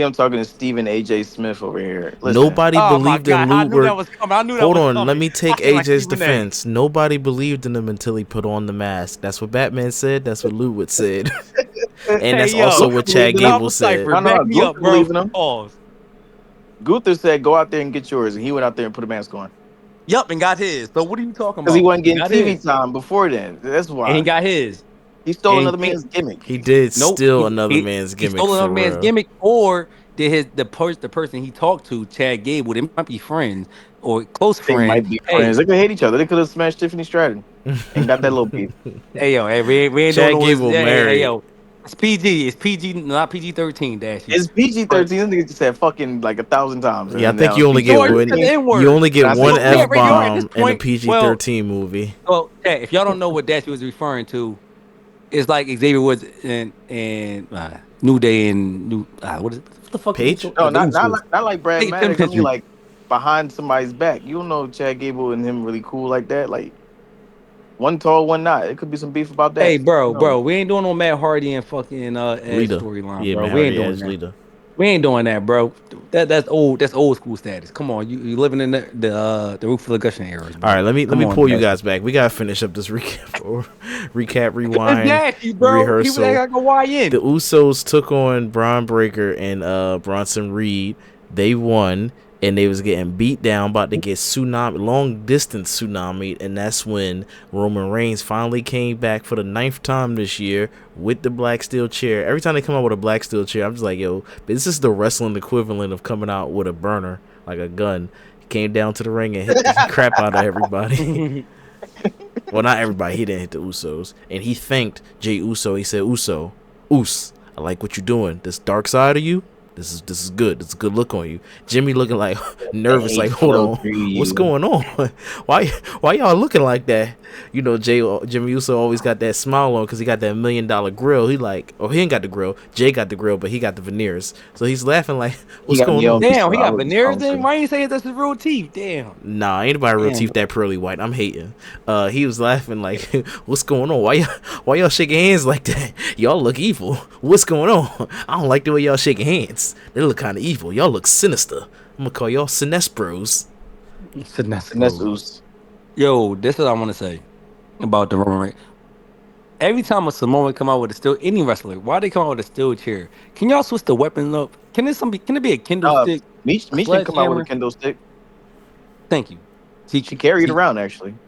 I'm talking to Stephen AJ Smith over here. Listen, Nobody Oh my believed in god, I Luke. knew that was coming. I knew that Hold was on, coming. let me take I said, like, AJ's Stephen A. defense. Nobody believed in him until he put on the mask. That's what Batman said. That's what Luke said. And Hey that's yo, also what Chad Gable said. Cypher, back me Gunther up, bro. believed in him. Pause. Gunther said, "Go out there and get yours," and he went out there and put a mask on Yup, and got his. So what are you talking because he about? wasn't He getting got TV his. time before then. That's And he why got his. he stole And another man's gimmick. He did nope, steal another man's he gimmick stole for another man's real. gimmick, or did the person he talked to, Chad Gable, they might be friends or close They friends. might be Hey, friends. They could hate each other. They could have smashed Tiffany Stratton and got that little beef. hey yo, hey, we ain't doing Chad no Gable hey married. yo. It's PG. It's PG, not PG-13, Dashy. It's PG But 13. This nigga just said fucking like 1,000 times. Yeah, I And think now you only PG get no, you said one. the 13. N You word. only And get I one said Well, yeah, F right, yo, at this bomb in a point, well, PG-13 movie. well, hey, if y'all don't know what Dashy was referring to, it's like Xavier Woods and New Day and New what is it? What the fuck is Paige? it? no, The Usos. not like Brad Hey, Tim Maddox. I mean, Pictures. like behind somebody's back. You don't know Chad Gable and him really cool like that. Like one tall, one not. It could be some beef about Hey, that. bro, No, we ain't doing no Matt Hardy and fucking Edge Lita. storyline, Yeah, bro. man, We ain't already doing as that. Lita. We ain't doing that, bro. That's old. That's old school status. Come on, you living in the roof of the gushing eras, All bro. right, let Come me on, pull you Dashy. guys back. We gotta finish up this recap, It's rewind, Dashy, bro. People that rehearsal. got go The YN. Usos took on Braun Breaker and Bronson Reed. They won, and they was getting beat down, about to get long distance tsunami, and that's when Roman Reigns finally came back for the 9th time this year with the black steel chair. Every time they come out with a black steel chair, I'm just like, yo, this is the wrestling equivalent of coming out with a burner, like a gun. He came down to the ring and hit the crap out of everybody. Well, not everybody. He didn't hit the Usos. And he thanked Jey Uso. He said, Uso, Us, I like what you're doing. This dark side of you, this is good. It's a good look on you. Jimmy looking like I nervous, hate like, hold flow on, through what's you. going on? why y'all looking like that? You know, Jimmy Uso always got that smile on because he got that $1 million grill. He like, oh, he ain't got the grill. Jay got the grill, but he got the veneers. So he's laughing like, He what's got going me on? on. Damn, So he I got was veneers in. responsible. Why you say that's his real teeth? Damn. Nah, ain't nobody real Damn. teeth that pearly white. I'm hating. He was laughing like, "What's going on? Why y'all shaking hands like that? Y'all look evil. What's going on? I don't like the way y'all shaking hands. They look kind of evil. Y'all look sinister. I'm gonna call y'all Sinestros." And that's Sinestro. Us. Yo, this is what I want to say about the Roman Reigns. Every time a Samoan come out with a steel, any wrestler, why they come out with a steel chair? Can y'all switch the weapon up? Can it be a Kindle Uh, stick, a Meech didn't come out with a sledgehammer? Kindle stick. Thank you. See, She carried it see, around actually.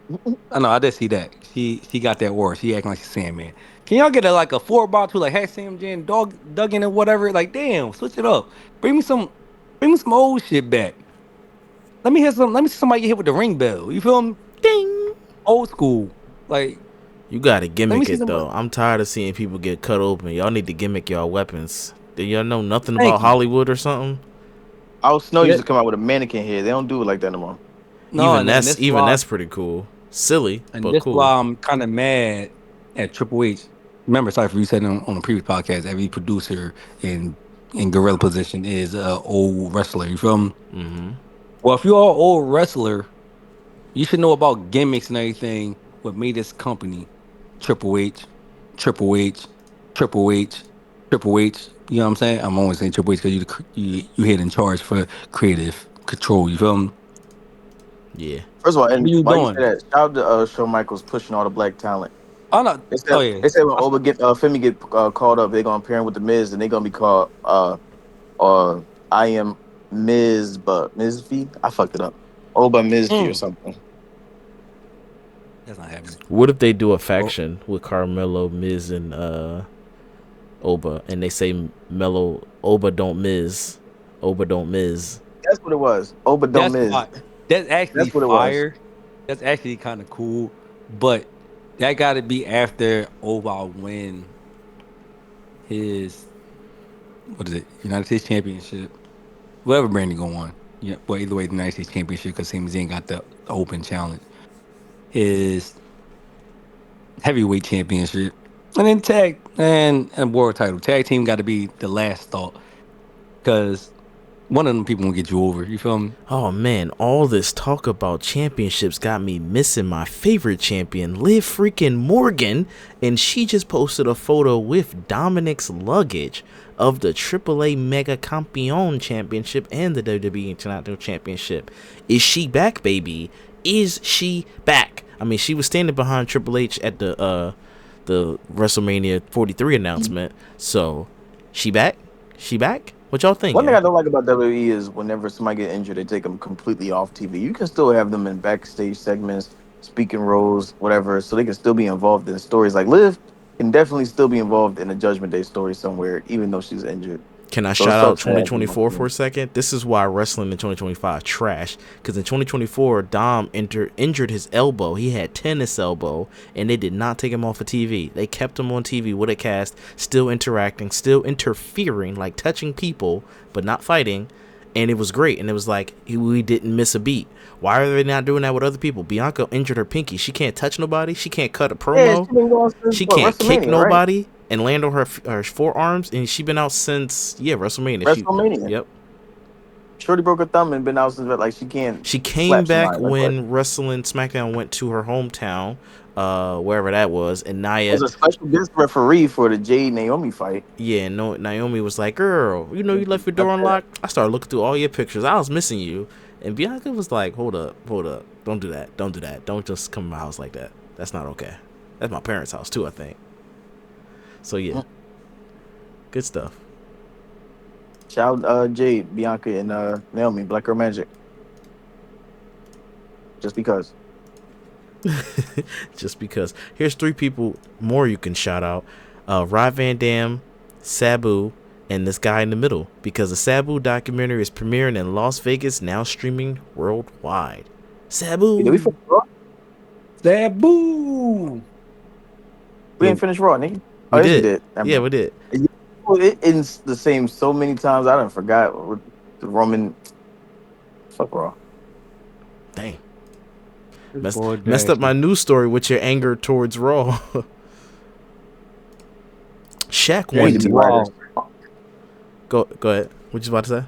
I know I did see that. She got that aura. She acting like she's Sandman. Can y'all get like a 4x2 like hey Sam Jan dog Duggan or whatever? Like damn, switch it up. Bring me some old shit back. Let me see somebody get hit with the ring bell. You feel me? Ding. Old school. Like You gotta let me gimmick see it somebody. though. I'm tired of seeing people get cut open. Y'all need to gimmick y'all weapons. Do y'all know nothing about Thank you. Hollywood or something? Al Snow See used that? to come out with a mannequin head. They don't do it like that no more. No, and this is Even why that's pretty cool. Silly, and but this is cool. why I'm kind of mad at Triple H. Remember, sorry for you said on the previous podcast, every producer in gorilla position is a old wrestler. You feel me? Mm-hmm. Well, if you're an old wrestler, you should know about gimmicks and everything. What made this company Triple H, Triple H, Triple H, Triple H. You know what I'm saying? I'm always saying Triple H because you head in charge for creative control. You feel me? Yeah. First of all, What and are you why you say doing? that? Shout out to Shawn Michaels pushing all the black talent. Oh no! Oh yeah. They said when I, Femi get called up, they're gonna pair him with the Miz, and they're gonna be called I am Miz, but Miz V. I fucked it up. Oba Miz V or mm, something. that's not happening. What if they do a Oh, faction with Carmelo, Miz, and Oba, and they say Melo Oba don't Miz, Oba don't Miz. That's what it was. Oba don't that's Miz. fine. That's actually That's what it was. fire. That's actually kind of cool, but that got to be after Oval win his what is it? United States Championship. Whatever brand he go on. Yeah, well either way, the United States Championship because Sami Zayn got the Open Challenge. His heavyweight championship, and then tag and world title. Tag team got to be the last thought because One of them people will get you over. You feel me? Oh man, all this talk about championships got me missing my favorite champion, Liv freaking Morgan, and she just posted a photo with Dominic's luggage of the AAA Mega Campeon Championship and the WWE International Championship. Is she back, baby? Is she back? I mean, she was standing behind Triple H at the WrestleMania 43 announcement. So, she back? She back? What y'all think? One thing I don't like about WWE is whenever somebody get injured, they take them completely off TV. You can still have them in backstage segments, speaking roles, whatever, so they can still be involved in stories. Like Liv can definitely still be involved in a Judgment Day story somewhere, even though she's injured. Can I So shout it out sucks to have them 2024 on for a second? This is why wrestling in 2025 trash. Because in 2024, Dom injured his elbow. He had tennis elbow, and they did not take him off of TV. They kept him on TV with a cast, still interacting, still interfering, like touching people, but not fighting. And it was great. And it was like, we didn't miss a beat. Why are they not doing that with other people? Bianca injured her pinky. She can't touch nobody. She can't cut a Yeah, promo. she been going since, She what, can't kick WrestleMania, right? nobody and land on her forearms, and she been out since WrestleMania. WrestleMania. Yep. Shorty broke her thumb and been out since, like, she can't. She came slap back somebody, like, when Wrestling SmackDown went to her hometown, wherever that was, and Nia. was a special guest referee for the Jade Naomi fight. Yeah, no, Naomi was like, "Girl, you know you left your door unlocked." I started looking through all your pictures. I was missing you, and Bianca was like, "Hold up, don't do that, don't just come to my house like that. That's not okay. That's my parents' house too, I think." So yeah, good stuff. Shout out Jade, Bianca, and Naomi, Black Girl Magic. Just because. Just because. Here's 3 people more you can shout out: Rod Van Dam, Sabu, and this guy in the middle. Because the Sabu documentary is premiering in Las Vegas, now streaming worldwide. Sabu. Hey, did we finish Raw? Sabu. We didn't finish Raw, nigga. We yes, did. Never Yeah, mind. we did. It's the same so many times. I done forgot what the Roman. Fuck Raw. Dang. This boy Messed up Dashi. my news story with your anger towards Raw. Shaq We need went. to be writers. Go ahead. What you about to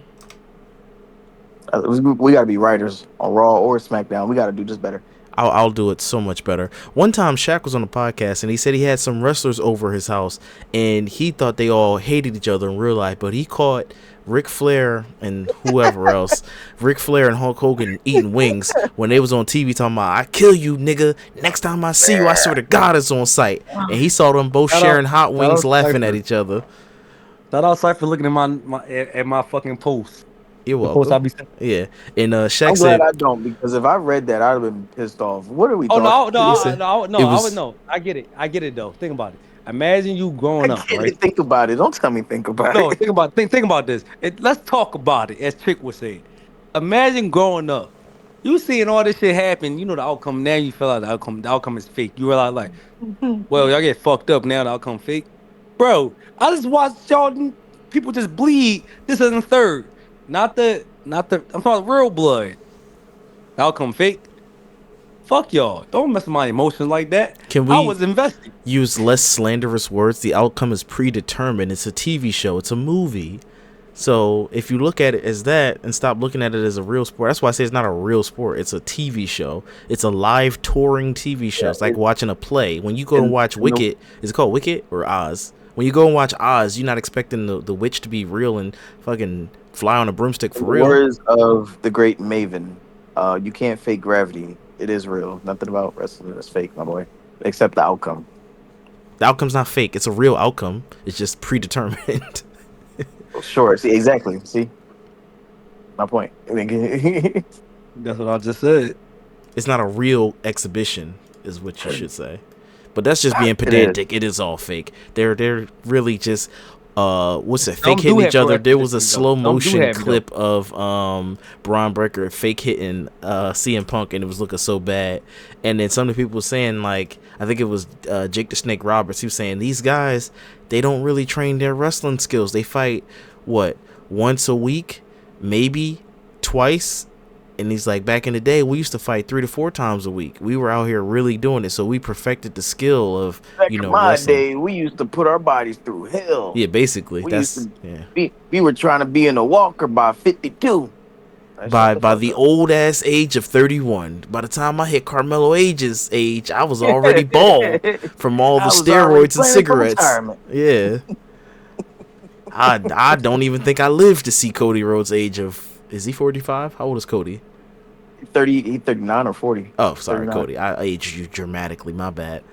say? We gotta be writers on Raw or SmackDown. We gotta do this better. I'll do it so much better. One time Shaq was on the podcast and he said he had some wrestlers over his house and he thought they all hated each other in real life, but he caught Ric Flair and whoever else, Ric Flair and Hulk Hogan eating wings when they was on TV talking about, "I kill you, nigga. Next time I see you, I swear to God it's on site." And he saw them both Shout sharing out- hot shout wings, out laughing at Cypher. each other. Shout out Cypher looking at my fucking post. You're The post I welcome. be sending. Yeah. And Shaq I'm said, glad I don't, because if I read that, I'd have been pissed off. What are we Oh talking? no, He no, said no, it no! I was- would know. I get it though. Think about it. Imagine you growing I up, can't right? think about it. Don't tell me think about No, it. think about this. Let's talk about it, as Chick would say. Imagine growing up, you seeing all this shit happen. You know the outcome. Now you feel like the outcome is fake. You realize like, well, y'all get fucked up now. The outcome fake, bro. I just watched y'all people just bleed. This isn't third. Not the. I'm talking real blood. The outcome fake. Fuck y'all. Don't mess with my emotions like that. Can I we was invested. use less slanderous words? The outcome is predetermined. It's a TV show. It's a movie. So if you look at it as that and stop looking at it as a real sport, that's why I say it's not a real sport. It's a TV show. It's a live touring TV show. Yeah, It's like watching a play. When you go and- and watch and the- Wicked, is it called Wicked or Oz? When you go and watch Oz, you're not expecting the witch to be real and fucking fly on a broomstick for In the real. words of the great Maven, you can't fake gravity. It is real. Nothing about wrestling is fake, my boy, except the outcome. The outcome's not fake. It's a real outcome. It's just predetermined. Sure. See, exactly. See, my point. That's what I just said. It's not a real exhibition, is what you should say. But that's just being pedantic. It is all fake. They're really just what's it? Some Fake do hitting have each other. real There was a exhibitions, slow though. Some do motion have it, clip of Braun Breaker fake hitting CM Punk, and it was looking so bad. And then some of the people were saying, like, I think it was Jake the Snake Roberts. He was saying these guys, they don't really train their wrestling skills. They fight once a week, maybe twice. And he's like, back in the day, we used to fight 3 to 4 times a week. We were out here really doing it, so we perfected the skill of, Back in my wrestling. day, we used to put our bodies through hell. Yeah, basically, We that's used to we were trying to be in a walker by 52. By the old ass age of 31. By the time I hit Carmelo Age's age, I was already bald from all the steroids and cigarettes. Yeah. I don't even think I lived to see Cody Rhodes' age of, is he 45? How old is Cody? 30, he 39 or 40. Oh, sorry, 39. Cody. I aged you dramatically. My bad.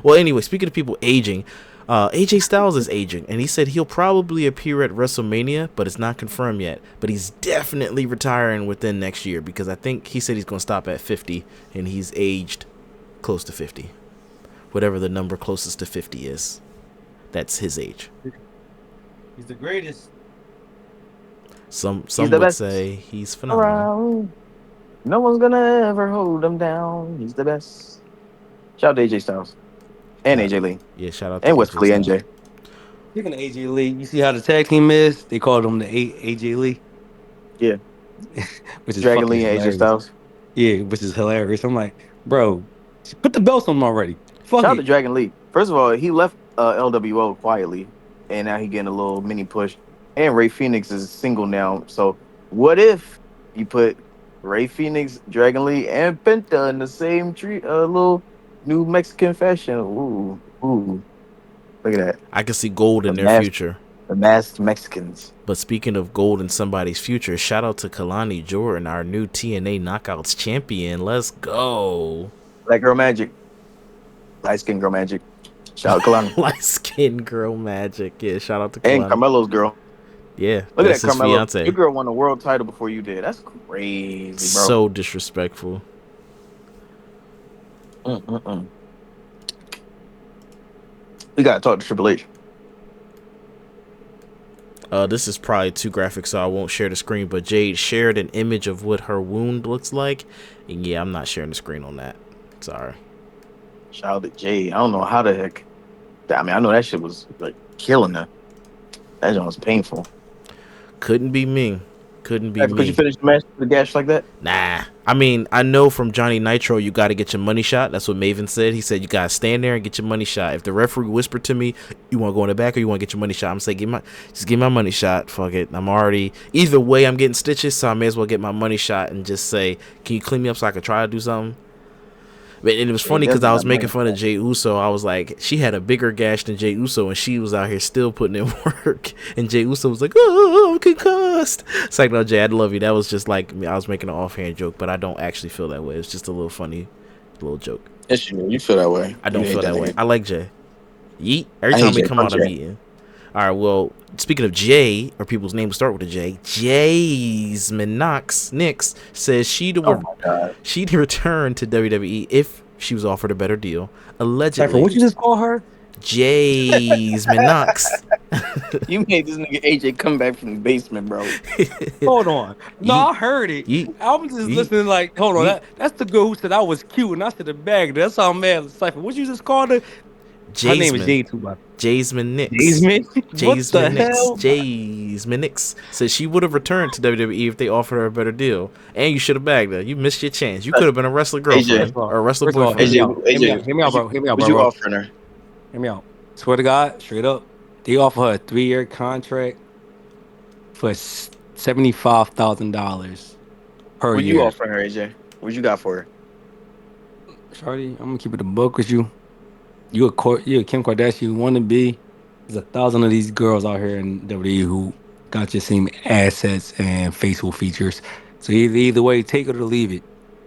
Well, anyway, speaking of people aging, AJ Styles is aging, and he said he'll probably appear at WrestleMania, but it's not confirmed yet. But he's definitely retiring within next year, because I think he said he's going to stop at 50, and he's aged close to 50. Whatever the number closest to 50 is, that's his age. He's the greatest. Some would say he's phenomenal. No one's going to ever hold him down. He's the best. Shout out to AJ Styles. And AJ Lee. Yeah, shout out to and Wesley NJ. Speaking of AJ Lee, you see how the tag team is? They called him the AJ Lee. Yeah. Which is Dragon Lee and AJ Styles. Yeah, which is hilarious. I'm like, bro, put the belts on him already. Fuck Shout out it. to Dragon Lee. First of all, he left LWO quietly, and now he getting a little mini push. And Ray Phoenix is single now. So what if you put Ray Phoenix, Dragon Lee, and Penta in the same little new Mexican fashion? Ooh. Look at that. I can see gold in their future. The masked Mexicans. But speaking of gold in somebody's future, shout out to Kalani Jordan, our new TNA Knockouts champion. Let's go. Black Girl Magic. Light Skin Girl Magic. Shout out Kalani. Light Skin Girl Magic. Yeah, shout out to Kalani. And Carmelo's girl. Yeah, look at that, Carmelo. Fiance. Your girl won a world title before you did. That's crazy, bro. So disrespectful. We gotta talk to Triple H. This is probably too graphic, so I won't share the screen. But Jade shared an image of what her wound looks like, and yeah, I'm not sharing the screen on that. Sorry. Shout out to Jade. I don't know how the heck. I mean, I know that shit was like killing her. That shit was painful. Couldn't be me. Couldn't be me. Could you finish the match with a gash like that? Nah. I mean, I know from Johnny Nitro, you got to get your money shot. That's what Maven said. He said, you got to stand there and get your money shot. If the referee whispered to me, you want to go in the back or you want to get your money shot, I'm saying, just give my money shot. Fuck it. I'm already, either way, I'm getting stitches, so I may as well get my money shot and just say, can you clean me up so I can try to do something? And it was funny because I was making fun of Jey Uso. I was like, she had a bigger gash than Jey Uso, and she was out here still putting in work. And Jey Uso was like, oh, I'm concussed. It's like, no, Jay, I love you. That was just like, I was making an offhand joke, but I don't actually feel that way. It's just a little funny little joke. Yes, you feel that way. I don't feel that way. I like Jay. Yeet. Every time we come out, I'm eating. All right, well, speaking of Jay, or people's names start with a J, Jasmine Nix says she'd return to WWE if she was offered a better deal. Allegedly. Cypher, what'd you just call her? Jasmine Knox. You made this nigga AJ come back from the basement, bro. Hold on. No, I heard it. I was just listening like, hold on. That's the girl who said I was cute and I said the bag. That's how I'm mad. Cypher, what'd you just call her? Her name is Jade too, bro. Jasmine Nix. Jasmine Nix says she would have returned to WWE if they offered her a better deal. And you should have bagged her. You missed your chance. You could have been a wrestler girlfriend or a wrestler boyfriend. AJ, hear me out, bro. What you offering her? Hear me out. Swear to God, straight up, they offer her a 3-year contract for $75,000 per year. What you offering her, AJ? What you got for her? Shorty, I'm gonna keep it a book with you. You a Kim Kardashian wannabe. There's 1,000 of these girls out here in WWE who got your same assets and facial features. So either way, take it or leave it.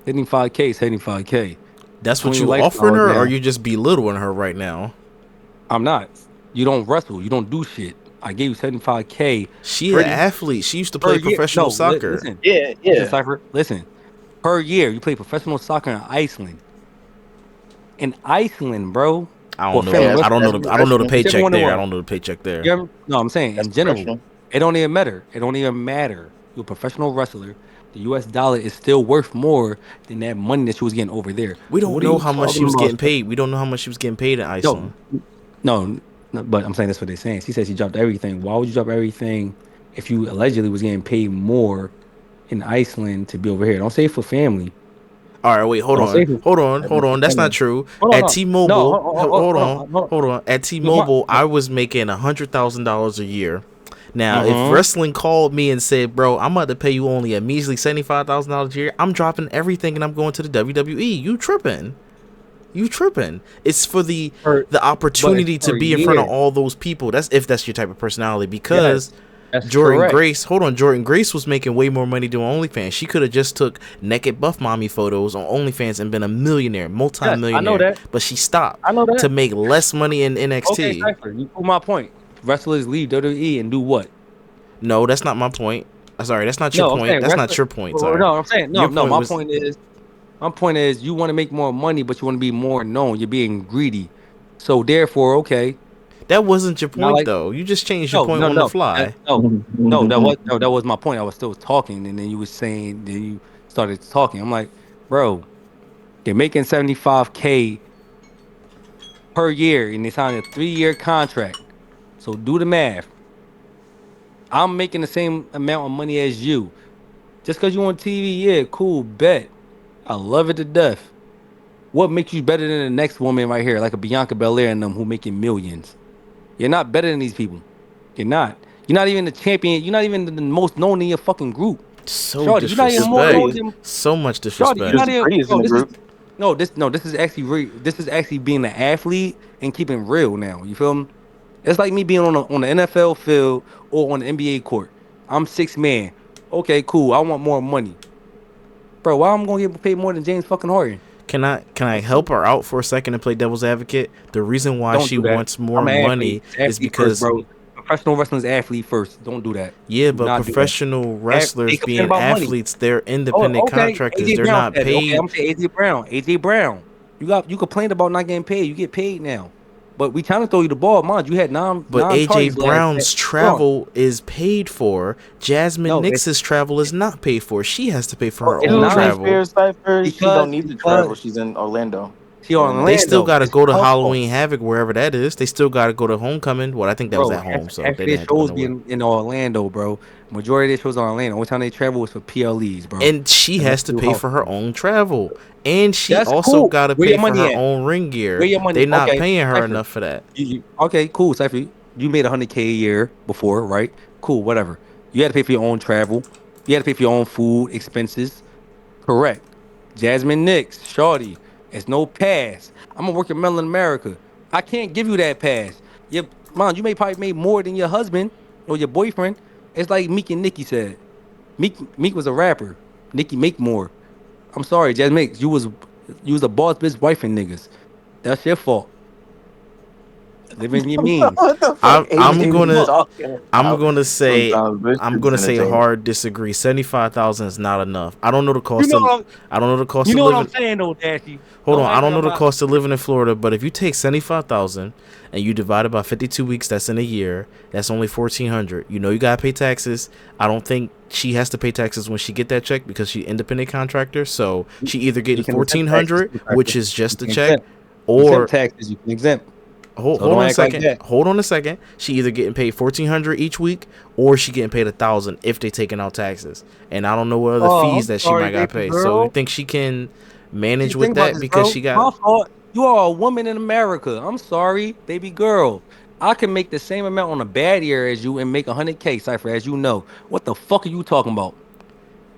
75K is 75K. That's what you offering her, or you just belittling her right now? I'm not. You don't wrestle. You don't do shit. I gave you 75K. She an athlete. She used to play professional soccer. Listen, yeah. Listen, per year you play professional soccer in Iceland. In Iceland, bro. I don't know the paycheck there. I don't know the paycheck there. No, I'm saying in general, it don't even matter. It don't even matter. You're a professional wrestler. The U.S. dollar is still worth more than that money that she was getting over there. We don't know how much she was getting paid. We don't know how much she was getting paid in Iceland. No, but I'm saying that's what they're saying. She said she dropped everything. Why would you drop everything if you allegedly was getting paid more in Iceland to be over here. Don't say for family. All right, wait, hold Don't say on, for hold on, That hold bitch on. is That's not family. true. hold on, At no, no, T-Mobile, hold on, hold hold on. At on. My, T-Mobile, I was making $100,000 a year. Now, if mm-hmm. wrestling called me and said, "Bro, I'm about to pay you only a measly $75,000 a year," I'm dropping everything and I'm going to the WWE. You tripping? You tripping? It's for Per, the but it's opportunity to per be in front of year. all those people. That's if that's your type of personality. Because Yes, that's Jordan correct. Grace, hold on, Jordan Grace was making way more money doing OnlyFans. She could have just took naked buff mommy photos on OnlyFans and been a millionaire, Yes, I know multi-millionaire. that. But she stopped I know that. to make less money in Okay, NXT. Cypher, you prove my point. Wrestlers leave WWE and do what? No, that's not my point. Sorry, that's not your No, I'm point. saying That's not wrestler. your point. Or Sorry, no, I'm saying no, your no. point was My point is, you want to make more money, but you want to be more known. You're being greedy. So therefore, okay, that wasn't your not point like though. You just changed your no, point no, on the no, fly. no. That was my point. I was still talking, and then you was saying, then you started talking. I'm like, bro, they're making 75K per year, and they signed a 3-year contract. So do the math. I'm making the same amount of money as you. Just because you on TV, yeah, cool, bet. I love it to death. What makes you better than the next woman right here, like a Bianca Belair and them who making millions? You're not better than these people. You're not. You're not even the champion. You're not even the most known in your fucking group. So Shorty, you're not even Just more disrespect. known Breeze. than So much Shorty. You're disrespect. not Just even Breeze in bro. the group. This is actually this is actually being an athlete and keeping real now. You feel me? It's like me being on the NFL field or on the NBA court. I'm six man. Okay, cool. I want more money. Bro, why I'm gonna get paid more than James fucking Harden? Can I That's it. help her out for a second and play devil's advocate? The reason why Don't she do that. wants more I'm an athlete. money It's is athlete first, because bro. Professional wrestling is athlete first. Don't do that. yeah, Do but not do that. professional They wrestlers complain being about money. athletes, they're Oh, independent okay. contractors. AJ They're Brown not said it. Okay, I'm paid. gonna say AJ Brown. AJ Brown. You complained about not getting paid. You get paid now. But we trying to throw you the ball. Mind you had But nine AJ tardies last night. Brown's Hold on. travel is paid for. Jasmine No, it's Nix's travel is not paid for. She has to pay for Oh, her it's own to be not travel. fair, Cypher, she don't need to travel. because She's in Orlando. she on And They still Orlando. got to It's go to her fault. Halloween Havoc wherever that is. They still got to go to Homecoming. Well, I think that was Bro, at home, so half they their didn't have to go shows be nowhere. in Orlando, bro. Majority of their shows are in Orlando. Only time they travel is for PLEs, bro. And she And that's has to through pay house. for her own travel. And she That's also cool. got to Where pay your for money her at? own ring Where gear. your money? They not Okay, paying her Cypher. enough for that. Okay, cool, Cypher. You made 100K a year before, right? Cool, whatever. You had to pay for your own travel. You had to pay for your own food expenses. Correct. Jasmine Nix, Shorty, it's no pass. I'm gonna work in Melon America. I can't give you that pass. Your mom, you may probably make more than your husband or your boyfriend. It's like Meek and Nicki said. Meek was a rapper. Nicki make more. I'm sorry, Jasmine. You was a boss bitch wife and niggas. That's your fault. Living your means. what the fuck I'm AJ be gonna Fuck. talking I'm about gonna say sometimes? This I'm shit gonna is say a entertaining. hard disagree. 75,000 is not enough. I don't know the You cost know of what I'm, I don't know the cost you of know what I'm living. saying though, Dashy. Hold Don't on, I act like don't know I'm the not. cost of living in Florida, but if you take 75,000 and you divide it by 52 weeks, that's in a year. That's only 1,400. You know you gotta pay taxes. I don't think she has to pay taxes when she get that check because she independent contractor. So she either You getting can exempt taxes 1,400, too, which Cypher. is You just the can check, exempt. Exempt or taxes. You can exempt. hold, So hold don't on a act like second. that. Hold on a second. She either getting paid 1,400 each week, or she getting paid 1,000 if they taking out taxes. And I don't know what other Oh, fees I'm that she sorry, might got baby paid. So you girl. think she can See, manage with think about that this, because bro. she got? My fault. You are a woman in America. I'm sorry, baby girl. I can make the same amount on a bad year as you and make 100K, Cypher, as you know. What the fuck are you talking about?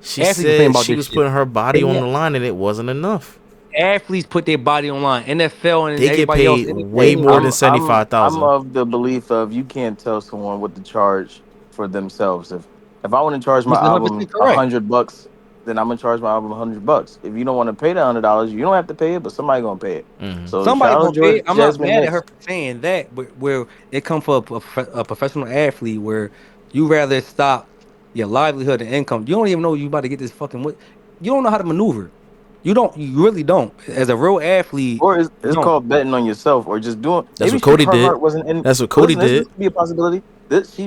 She Athletes complain said about she this was shit. putting her body And on yeah, the line and it wasn't enough. athletes put their body online. NFL and They get everybody else, paid any way Hey, any more than any I'm 75,000. of the belief of you can't tell someone what to charge for themselves. If I want to charge my which is 100% album a correct. $100, then I'm gonna charge my album $100. If you don't want to pay the $100, you don't have to pay it, but somebody gonna pay it. So Somebody shout out gonna pay it. to I'm not Jasmine mad at her Nix. for saying that, but where it come for a professional athlete where you rather stop your livelihood and income. You don't even know you about to get this fucking what you don't know how to maneuver. You don't, you really don't. As a real athlete, Or you it's don't. called betting on yourself, or just doing. That's Maybe what Cody her did. heart wasn't in. That's what But Cody listen, this did. could be a possibility.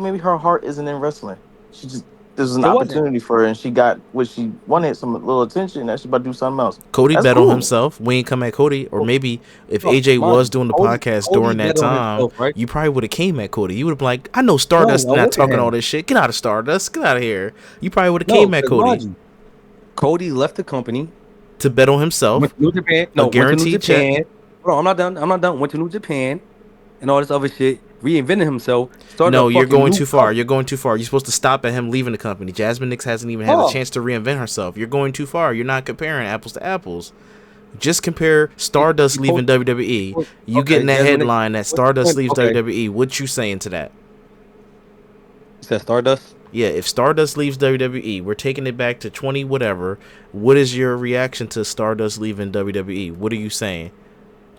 Maybe her heart isn't in wrestling. She just this was an It wasn't. opportunity for her, and she got what she wanted, some little attention. That she about to do something else. Cody That's bet on cool. himself. We ain't come at Cody, or maybe if No, AJ mind was you, doing the Cody, podcast Cody during that bet on time, himself, right? you probably would have came at Cody. You would have been like, I know No, Stardust I not wouldn't talking all have. this shit. Get out of Stardust. Get out of here. You probably would have No, came at because mind Cody you, Cody left the company, to bet on went himself, to New Japan. a No, went to New guaranteed check. Japan. Hold on, I'm not done. I'm not done. Went to New Japan and all this other shit. Reinvented himself. Started a No, you're fucking going new too far. company. You're going too far. You're supposed to stop at him leaving the company. Jasmine Nix hasn't even had a Oh, chance to reinvent herself. You're going too far. You're not comparing apples to apples. Just compare Stardust leaving WWE. You okay. getting that Jasmine Nix. headline that Stardust leaves Okay. WWE. What you saying to that? You said Stardust. Yeah, if Stardust leaves WWE, we're taking it back to 20 whatever. What is your reaction to Stardust leaving WWE? What are you saying?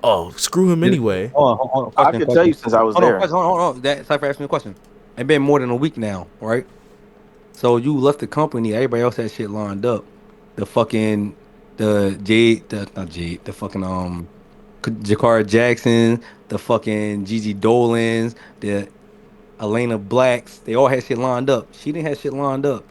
Oh, screw him anyway. Hold on. I Question, could tell you question. since I was Hold on, there. question. Hold on. That Cypher asked me a question. It's been more than a week now, right? So you left the company. Everybody else had shit lined up. The fucking the Jade, the not Jade, the fucking Jakara Jackson, the fucking Gigi Dolans, the Elena Blacks. They all had shit lined up. She didn't have shit lined up.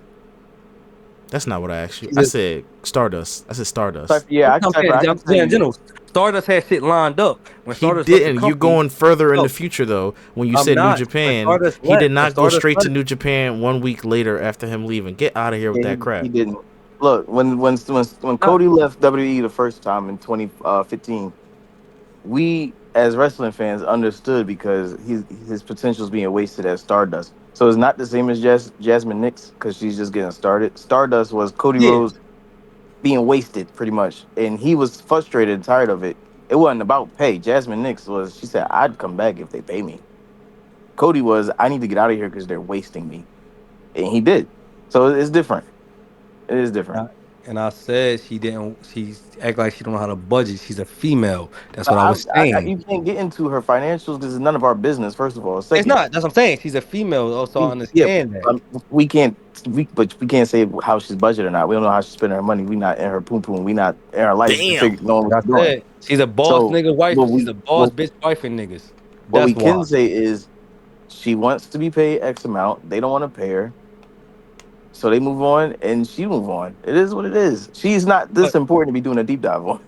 That's not what I asked you. She I just said Stardust. I said Cypher, Stardust. yeah, I'm Cypher, saying, I can tell in you. general, Stardust had shit lined up. When He Stardust left the didn't. You're company, going further in the no, future though. When you I'm said New not. When Japan, Stardust he did left, not go straight to New Japan 1 week later after him leaving. Get out of here with Yeah, that he crap. didn't. Look, when not. Cody left WWE the first time in 2015, we as wrestling fans understood because his potential is being wasted as Stardust. So it's not the same as Jasmine Nix because she's just getting started. Stardust was Cody Yeah, Rhodes being wasted pretty much, and he was frustrated and tired of it. It wasn't about pay. Jasmine Nix was, she said, I'd come back if they pay me. Cody was, I need to get out of here because they're wasting me, and he did. So it's different. It is different. and I said she didn't. She act like she don't know how to budget. She's a female. That's what I I, was saying. you can't get into her financials because it's none of our business. First of all, It's second, not. That's what I'm saying. She's a female. Also, I yeah, understand that. we can't. But we can't say how she's budgeted or not. We don't know how she's spending her money. We not in her poom poom. We not in her life to Damn. figure knowing what Like she's I doing. said, she's a boss So nigga wife. what She's we a boss what, bitch wife and niggas. what we That's can why. say is she wants to be paid X amount. They don't want to pay her, so they move on, and she move on. It is what it is. She's not this But important to be doing a deep dive on.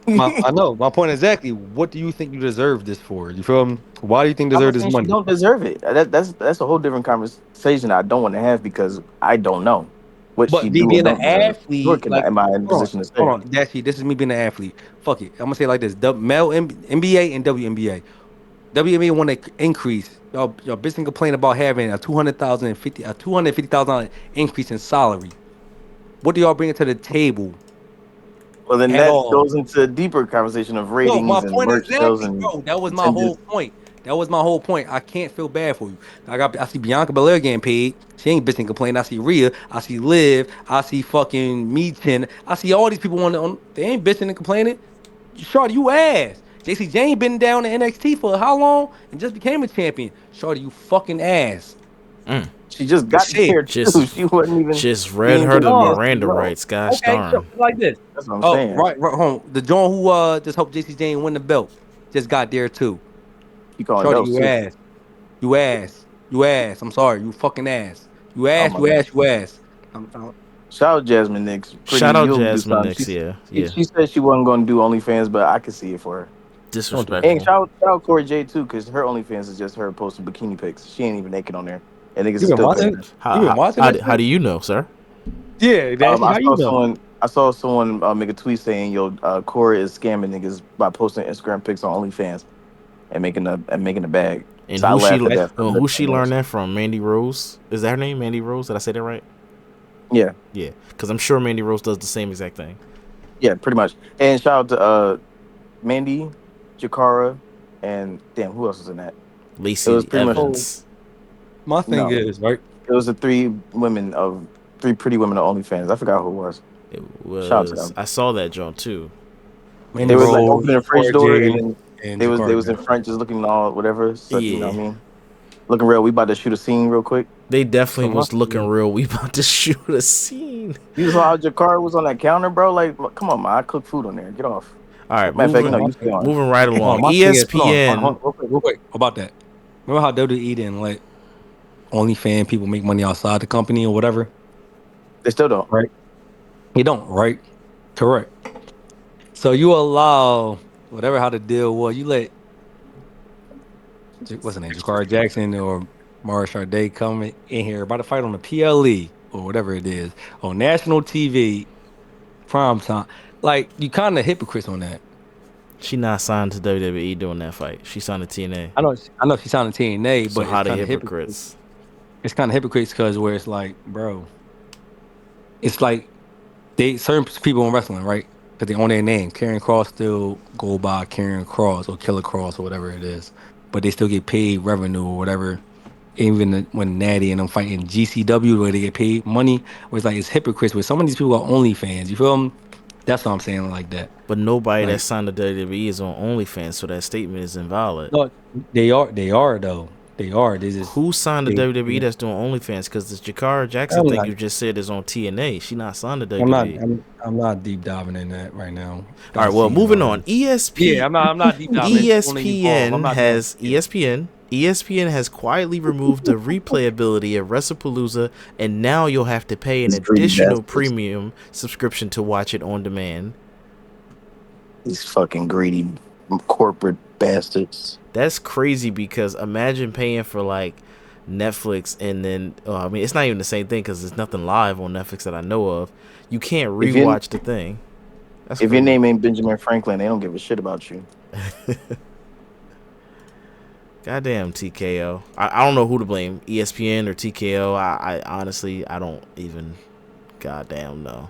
I know my point exactly. What do you think you deserve this for? You feel me? Why do you think you I'm deserve not this saying she money? don't deserve it. That's a whole different conversation I don't want to have because I don't know what she But me do or being an don't deserve. Nor athlete, can I, like, am I in a position to say. hold on, Dashi, this is me being an athlete. Fuck it. I'm gonna say it like this: male NBA and WNBA. WNBA want to increase. Y'all bitch and complain about having a 250,000 increase in salary. What do y'all bring to the table Well, then at that all? goes into a deeper conversation of No, my ratings and point merch sales exactly, and bro. That was my attendance. whole point. That was my whole point. I can't feel bad for you. I see Bianca Belair getting paid. She ain't bitching complaining. I see Rhea. I see Liv. I see fucking Meaton. I see all these people on. They ain't bitching and complaining. Shorty, you ass. JC Jane been down in NXT for how long and just became a champion. Shorty, you fucking ass. She just got That's it. there too. She wasn't even Just read being her the given a chance Oh, to Miranda grow. rights. Gosh okay, sure. darn. Like this. That's what I'm Oh, saying. right home. The John who just helped JC Jane win the belt just got there too. You calling Shorty, belts you too. ass. You ass. You ass. I'm sorry. You fucking ass. You Oh ass. my You god. ass. You ass. I'm Shout out Jasmine Nix. Pretty, Shout out you'll do Jasmine something. Nix. Yeah, She, yeah. she said she wasn't going to do OnlyFans, but I could see it for her. don't do And Disrespectful. shout out Corey J too, because her OnlyFans is just her posting bikini pics. She ain't even naked on there, and niggas You is been still paying watching? her. You been watching that How shit? do you know, sir? Yeah, that's I how you saw know. someone make a tweet saying, "Yo, Corey is scamming niggas by posting Instagram pics on OnlyFans and making a bag." And So I laughed at That's that for who 30 she learned minutes. that from? Mandy Rose. Is that her name? Mandy Rose. Did I say that right? Yeah, Yeah, because I'm sure Mandy Rose does the same exact thing. yeah, pretty much. And shout out to Mandy, Jakara, and damn, who else was in that? It was Lacey pretty much so Evans. my thing no. is, right? It was the three pretty women of OnlyFans. I forgot who it was. It Shout out to was. them. I saw that joint too. Mandy They was like Rose, opening the fridge Cora door, and Jade, then and they Jakara. was in front just looking all whatever. So you know Yeah, what I mean, looking real. We about to shoot a scene real quick. they definitely So my was looking thing real. We about to shoot a scene. You saw how Jakar was on that counter, bro. Like, come on, man. I cook food on there. Get off. All right, Matter of fact, is, no, my you thing, stay on. moving right along. my thing is, hold ESPN. on, real quick about that. Remember how WWE didn't let OnlyFans people make money outside the company or whatever? They still don't. right? You don't, right? Correct. So you allow whatever how the deal was. You let what's the name, Jakar Jackson or Mara Sharday come in here about to fight on the PLE or whatever it is on national TV prime time. Like you kind of hypocrites on that. She not signed to WWE doing that fight. She signed to TNA. I know she's on the TNA, So but it's how they kind of hypocrites. hypocrites? It's kind of hypocrites because where it's like, bro, it's like they certain people in wrestling, right? Because they own their name. Karrion Cross still go by Karrion Cross or Killer Cross or whatever it is, but they still get paid revenue or whatever. Even when Natty and them fighting GCW where they get paid money, where it's like it's hypocrites. Where some of these people are OnlyFans. You feel them? That's what I'm saying like that. But nobody that Like signed to WWE is on OnlyFans, so that statement is invalid. no, they are though. They are. They just Who signed to they. WWE that's doing OnlyFans? Because the Jakara Jackson I'm thing not. you just said is on TNA. She not signed to I'm not. WWE. I'm not deep diving in that right now. All right, I've well, seen it moving on. already. Yeah, ESP, I'm not deep diving. It's only involved. I'm ESPN not doing. has Yeah. ESPN has quietly removed the replayability of WrestlePalooza, and now you'll have to pay an These greedy additional bastards. premium subscription to watch it on demand. These fucking greedy corporate bastards. That's crazy because imagine paying for like Netflix and then I mean it's not even the same thing because there's nothing live on Netflix that I know of. You can't If you rewatch the thing. That's if your crazy. name ain't Benjamin Franklin, they don't give a shit about you. Goddamn TKO. I don't know who to blame, ESPN or TKO. I honestly I don't even goddamn know.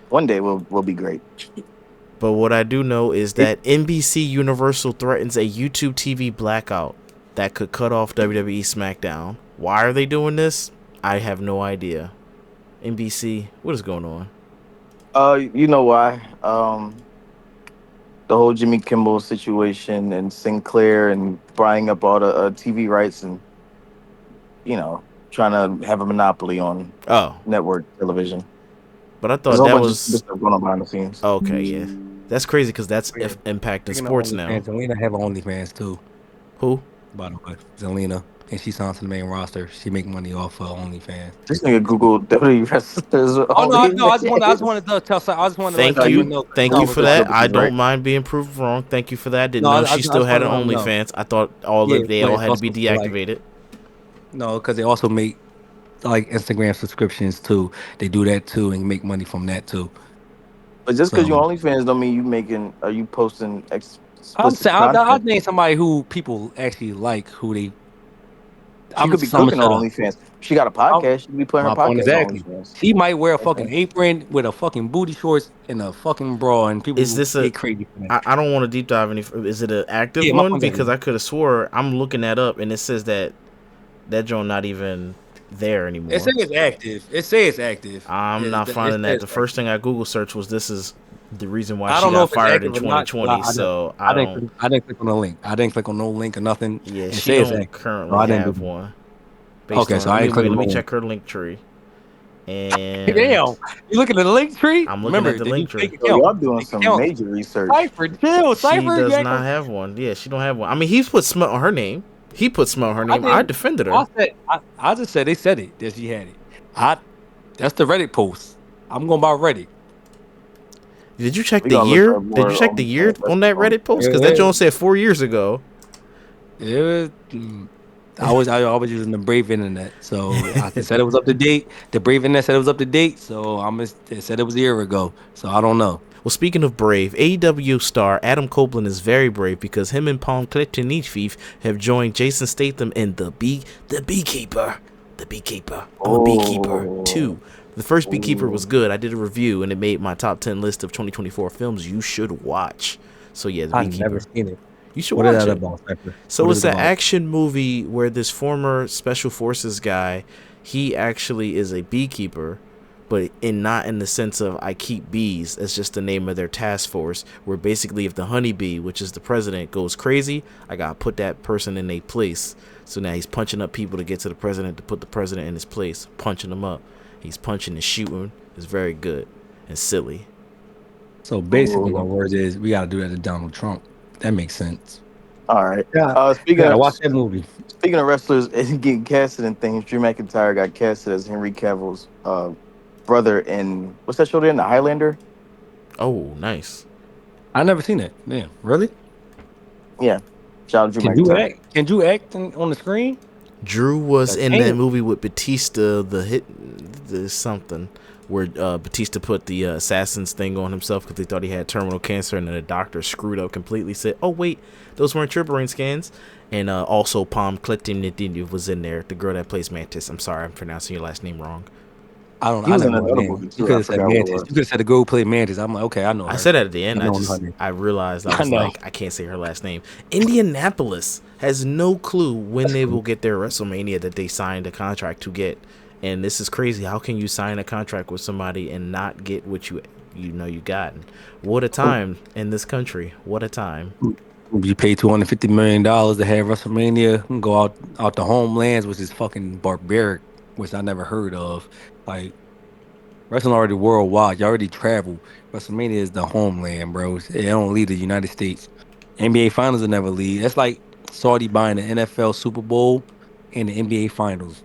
One day we'll be great. But what I do know is that NBC Universal threatens a YouTube TV blackout that could cut off WWE SmackDown. Why are they doing this? I have no idea. NBC, what is going on? You know why? The whole Jimmy Kimmel situation and Sinclair and buying up all the TV rights and trying to have a monopoly on Oh, network television. but I There's thought a whole that bunch of was stuff going on behind the scenes. okay. Yeah, that's crazy because that's Speaking impacting speaking of sports now. OnlyFans, Zelina have OnlyFans too. Who? By the way, Zelina, and she's on to the main roster. She make money off of OnlyFans. This nigga Googled WWE wrestlers. Oh no, no, I just OnlyFans. wanted to tell. I just wanted to let Thank No, everyone you, know. thank no, you you for switched that. I Liberties, right? don't mind being proved wrong. Thank you for that. Didn't No, know she I still just had want an to let them know. OnlyFans. I thought all Yeah, they but all it's had to be also for like deactivated. no, because they also make like Instagram subscriptions too. They do that too and make money from that too. But just because So you're OnlyFans don't mean you making. Are you posting I'm explicit saying I content? name somebody who people actually like. Who they She could be I'm gonna cooking shut on up. OnlyFans. She got a I'm, podcast. She could be putting her my point podcast on exactly. OnlyFans. She might wear a That's fucking it. apron with a fucking booty shorts and a fucking bra, and Is people this a? get crazy for that. I don't want to deep dive any. Is it an active Yeah, my one? point Because exactly. I could have swore I'm looking that up and it says that joint not even there It says anymore. it's active. It says it's active. I'm not It finding that. says The first active. thing I Google search was this is the reason why I she don't know got if it's fired in active or not. 2020. So I don't. I didn't click on the link. I didn't click on no link or nothing. Yeah, It she says don't active, so currently I didn't do have that. one. Based Okay, on so I ain't wait, clicking let no me link. check her link tree. Damn, And you looking at the link tree? I'm looking at Remember, the they do link tree. fake So y'all accounts. doing Fake some accounts. major research. Cypher, chill. She Cypher, you does ain't not gonna. have one. Yeah, she don't have one. I mean, he's put smut on her name. He put smut on her I name. I didn't. defended I her. said. I just said they said it that she had it. I. That's the Reddit post. I'm going by Reddit. Did you check We the gonna look year? up Did you more check the year OnlyFans on that wrestlers on. Reddit post? Because that It, joint said 4 years ago. it was. I was using the Brave internet, so it said it was up to date. The Brave internet said it was up to date, so it said it was a year ago. So I don't know. Well, speaking of brave, AEW star Adam Copeland is very brave because him and Palm Kletinich have joined Jason Statham in the Beekeeper, or Beekeeper Oh, 2. The first Beekeeper was oh. good. I did a review and it made my top 10 list of 2024 films you should watch. So yeah, the I've never Beekeeper. seen it. You should What is watch that it. about, Cypher? So What is it's it an about? action movie where this former special forces guy, he actually is a beekeeper, but not in the sense of I keep bees. That's just the name of their task force. Where basically, if the honeybee, which is the president, goes crazy, I gotta put that person in a place. So now he's punching up people to get to the president to put the president in his place, punching them up. He's punching and shooting. It's very good and silly. So basically, my Oh. words is we got to do that to Donald Trump. That makes sense. All right. Yeah, Speaking gotta of watch that movie. speaking of wrestlers and getting casted and things, Drew McIntyre got casted as Henry Cavill's brother in what's that show? There in the Highlander. Oh, nice. I never seen that. Damn, really? Yeah. Shout out Drew Can you McIntyre. act? Can you act on the screen? Drew was in that Damn. movie with Batista, the something, where Batista put the assassin's thing on himself because they thought he had terminal cancer, and then the doctor screwed up completely. Said, "Oh wait, those weren't your brain scans." And also Palm Clinton was in there, the girl that plays Mantis. I'm sorry, I'm pronouncing your last name wrong. I don't. He I was never in know her another name. movie You too. could I have said forgot what it Mantis. was. You could have said the girl who played Mantis. I'm like, okay, I know her. I said that at the end. I know her name. I realized I know. I can't say her last name. Indianapolis has no clue when they will get their WrestleMania that they signed a contract to get, and this is crazy. How can you sign a contract with somebody and not get what you got? What a time in this country! What a time! You pay $250 million to have WrestleMania and go out the homelands, which is fucking barbaric, which I never heard of. Like wrestling already worldwide. You already travel. WrestleMania is the homeland, bro. It don't leave the United States. NBA Finals will never leave. That's like Saudi buying the NFL Super Bowl and the NBA Finals.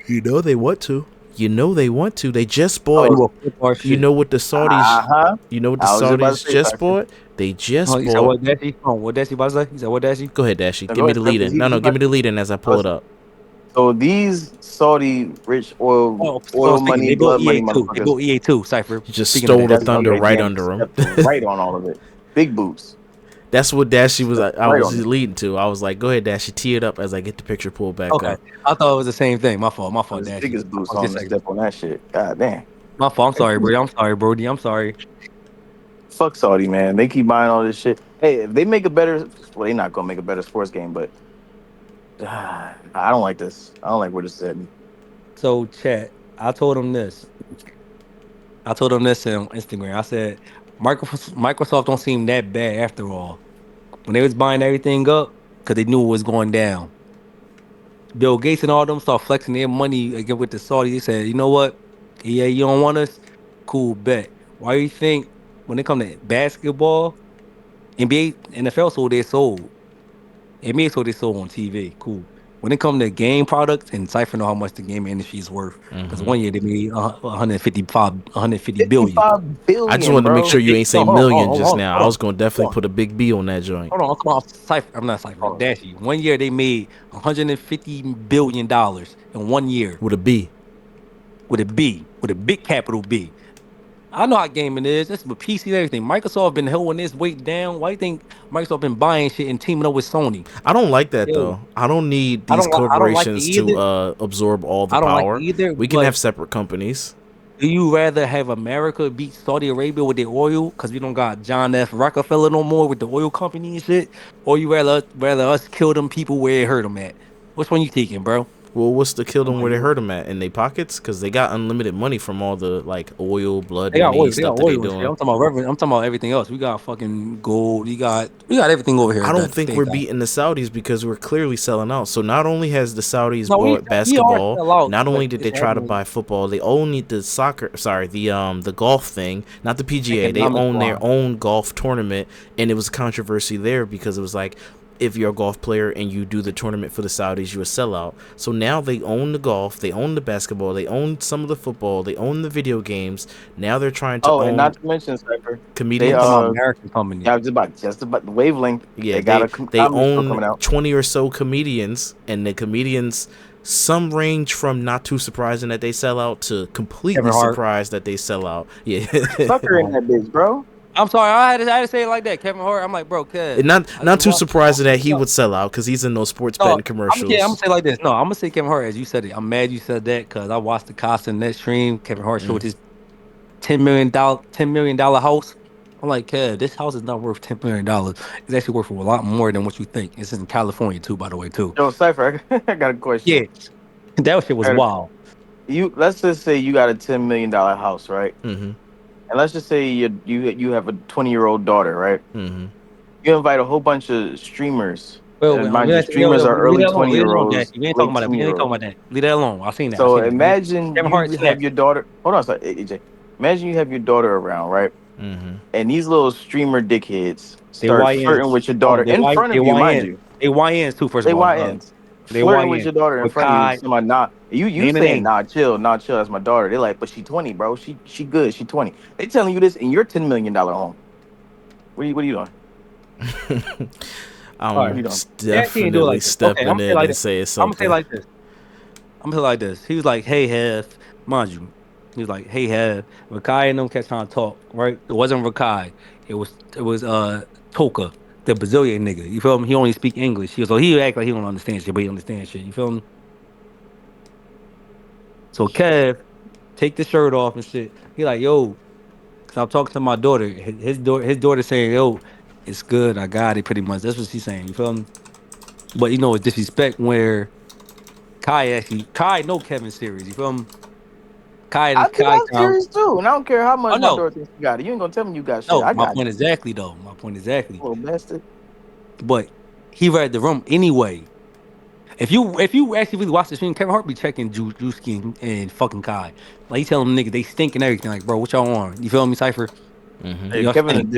You know they want to. They just bought. Oh, You a football You shit. know what the Saudis? uh-huh. You know what the I was just about to Saudis say, just Cypher. bought? They just Oh, you said bought. what, Dashi? Oh, what Dashi about to say? He said what, Dashi? Go ahead, Dashy. No, Give go me ahead, the Cypher. lead in. No, give me the lead in as I pull it up. So these Saudi rich oil Oh, so I was thinking money, they built blood money EA too. They motherfuckers. built EA too. Cypher. He just Speaking of stole that, the That's thunder okay. right Damn, under him. stepped right on all of it. Big boots. That's what Dashy was. I Right was on it. leading to. I was like, "Go ahead, Dashy, tee it up as I get the picture pulled back okay. up." I thought it was the same thing. My fault. My fault, His Dashi. biggest boots I'll get on to second. step on that shit. God damn. My fault. I'm sorry, Brody. I'm sorry, Brody. I'm sorry. Fuck Saudi, man. They keep buying all this shit. Hey, if they make a better, well, they're not gonna make a better sports game, but I don't like this. I don't like where this is heading. So, chat. I told him this. I told him this on Instagram. I said, Microsoft don't seem that bad after all. When they was buying everything up, because they knew it was going down. Bill Gates and all them start flexing their money again with the Saudi. They said, you know what? Yeah, you don't want us? Cool, bet. Why do you think when it come to basketball, NBA, NFL sold their soul. NBA sold their soul on TV. Cool. When it come to game products, and Cypher know how much the game industry is worth. Because Mm-hmm. one year they made 150 billion. 55 I just billion, wanted to make bro. sure you ain't say No, hold on, million just now. I hold was gonna on. definitely put a big B on that joint Hold on, I'm talking about Cypher. I'm not Cypher. Hold on. Dashy. 1 year they made $150 billion in 1 year with a B. with a B, with a big capital B. I know how gaming is. It's with PC and everything. Microsoft been holding this weight down. Why you think Microsoft been buying shit and teaming up with Sony? I don't like that Yo, though. I don't need these I don't like it corporations to either. absorb all the I don't like it power. either. We can But have separate companies. do you rather have America beat Saudi Arabia with their oil because we don't got John F. Rockefeller no more with the oil company and shit, or you rather us kill them people where it hurt them at? Which one you taking, bro? Well, what's to kill Come them on, where they you. hurt them at? In their pockets? Because they got unlimited money from all the like oil, blood They got money oil. They got stuff that they oil and shit. doing. I'm talking about everything else. We got fucking gold. We got everything over here I don't that think they we're got. beating the Saudis because we're clearly selling out. So not only has the Saudis No, bought we are basketball, still out, not only but did it's they try to happening buy football, they own the golf thing, not the PGA. They economic own their wise. own golf tournament, and it was controversy there because it was like, if you're a golf player and you do the tournament for the Saudis, you're a sellout. So now they own the golf, they own the basketball, they own some of the football, they own the video games. Now they're trying to Oh, and own not to mention, Cypher, they I'm talking comedians. about American company. yeah, I was just about the wavelength. Yeah, They got a they comedy show own coming out. 20 or so comedians, and the comedians, some range from not too surprising that they sell out to completely Kevin Hart. surprised that they sell out. Yeah. Sucker in that bitch, bro. I'm sorry, I had to say it like that. Kevin Hart. I'm like, bro, And cuz. not too surprised that he would sell out because he's in those sports No, betting I'm gonna commercials. say it like this. No, I'm gonna say Kevin Hart as you said it. I'm mad you said that because I watched the Costa net stream. Kevin Hart showed Mm. his $10 million house. I'm like, cuz, this house is not worth $10 million. It's actually worth a lot more than what you think. It's in California too, by the way, too. Yo, Cypher, I got a question. Yeah, that shit was wild. Let's just say you got a $10 million house, right? Mm-hmm. And let's just say you have a 20-year-old daughter, right? Mm-hmm. You invite a whole bunch of streamers. Well, And mind you, streamers are leave early that alone. Leave that alone, 20-year-olds, Jackie. We ain't talking late about that. We ain't talking 10-year-olds. about that. Leave that alone. I seen that. I So seen that. imagine Kevin Hart you snapped. have your daughter. Hold on, sorry, AJ. Imagine you have your daughter around, right? Mm-hmm. And these little streamer dickheads They start flirting YNs. with your daughter in front They of you, mind YNs. you. They YNs too. First They of all, YNs. they Flirting with YN your daughter in with front of you. Kai. Somebody, nah. You Name the saying name. nah, chill. That's my daughter. They're like, but she 20, bro. She good. She 20. They telling you this in your $10 million home. What are you doing? All What right. are I'm you doing? That he didn't do it definitely like this. Okay, I'm stepping gonna say it in like and this. saying I'm gonna say it something. like this. I'm gonna say it like this. He was like, "Hey, Hev," mind you. He was like, "Hey, Hev." Rakai and them kept trying to talk. Right? It wasn't Rakai. It was Toka, the Brazilian nigga. You feel me? He only speak English. He act like he don't understand shit, but he understand shit. You feel me? So Kev take the shirt off and shit. He like, "Yo," cause I'm talking to my daughter. His daughter saying, "Yo, it's good. I got it." Pretty much. That's what she's saying. You feel me? But it's disrespect where Kai know Kevin's serious. You feel me? I think Kai I'm Town. serious too, and I don't care how Oh much my no, daughter thinks you got it. You ain't gonna tell me you got shit. no. I My got point you, exactly though. My point exactly. little bastard. But he read the room anyway. If you actually really watch the stream, Kevin Hart be checking Drewski and fucking Kai. Like he telling them niggas they stink and everything. Like, bro, what y'all on? You feel me, Cypher? Hmm. Hey, Y'all stink.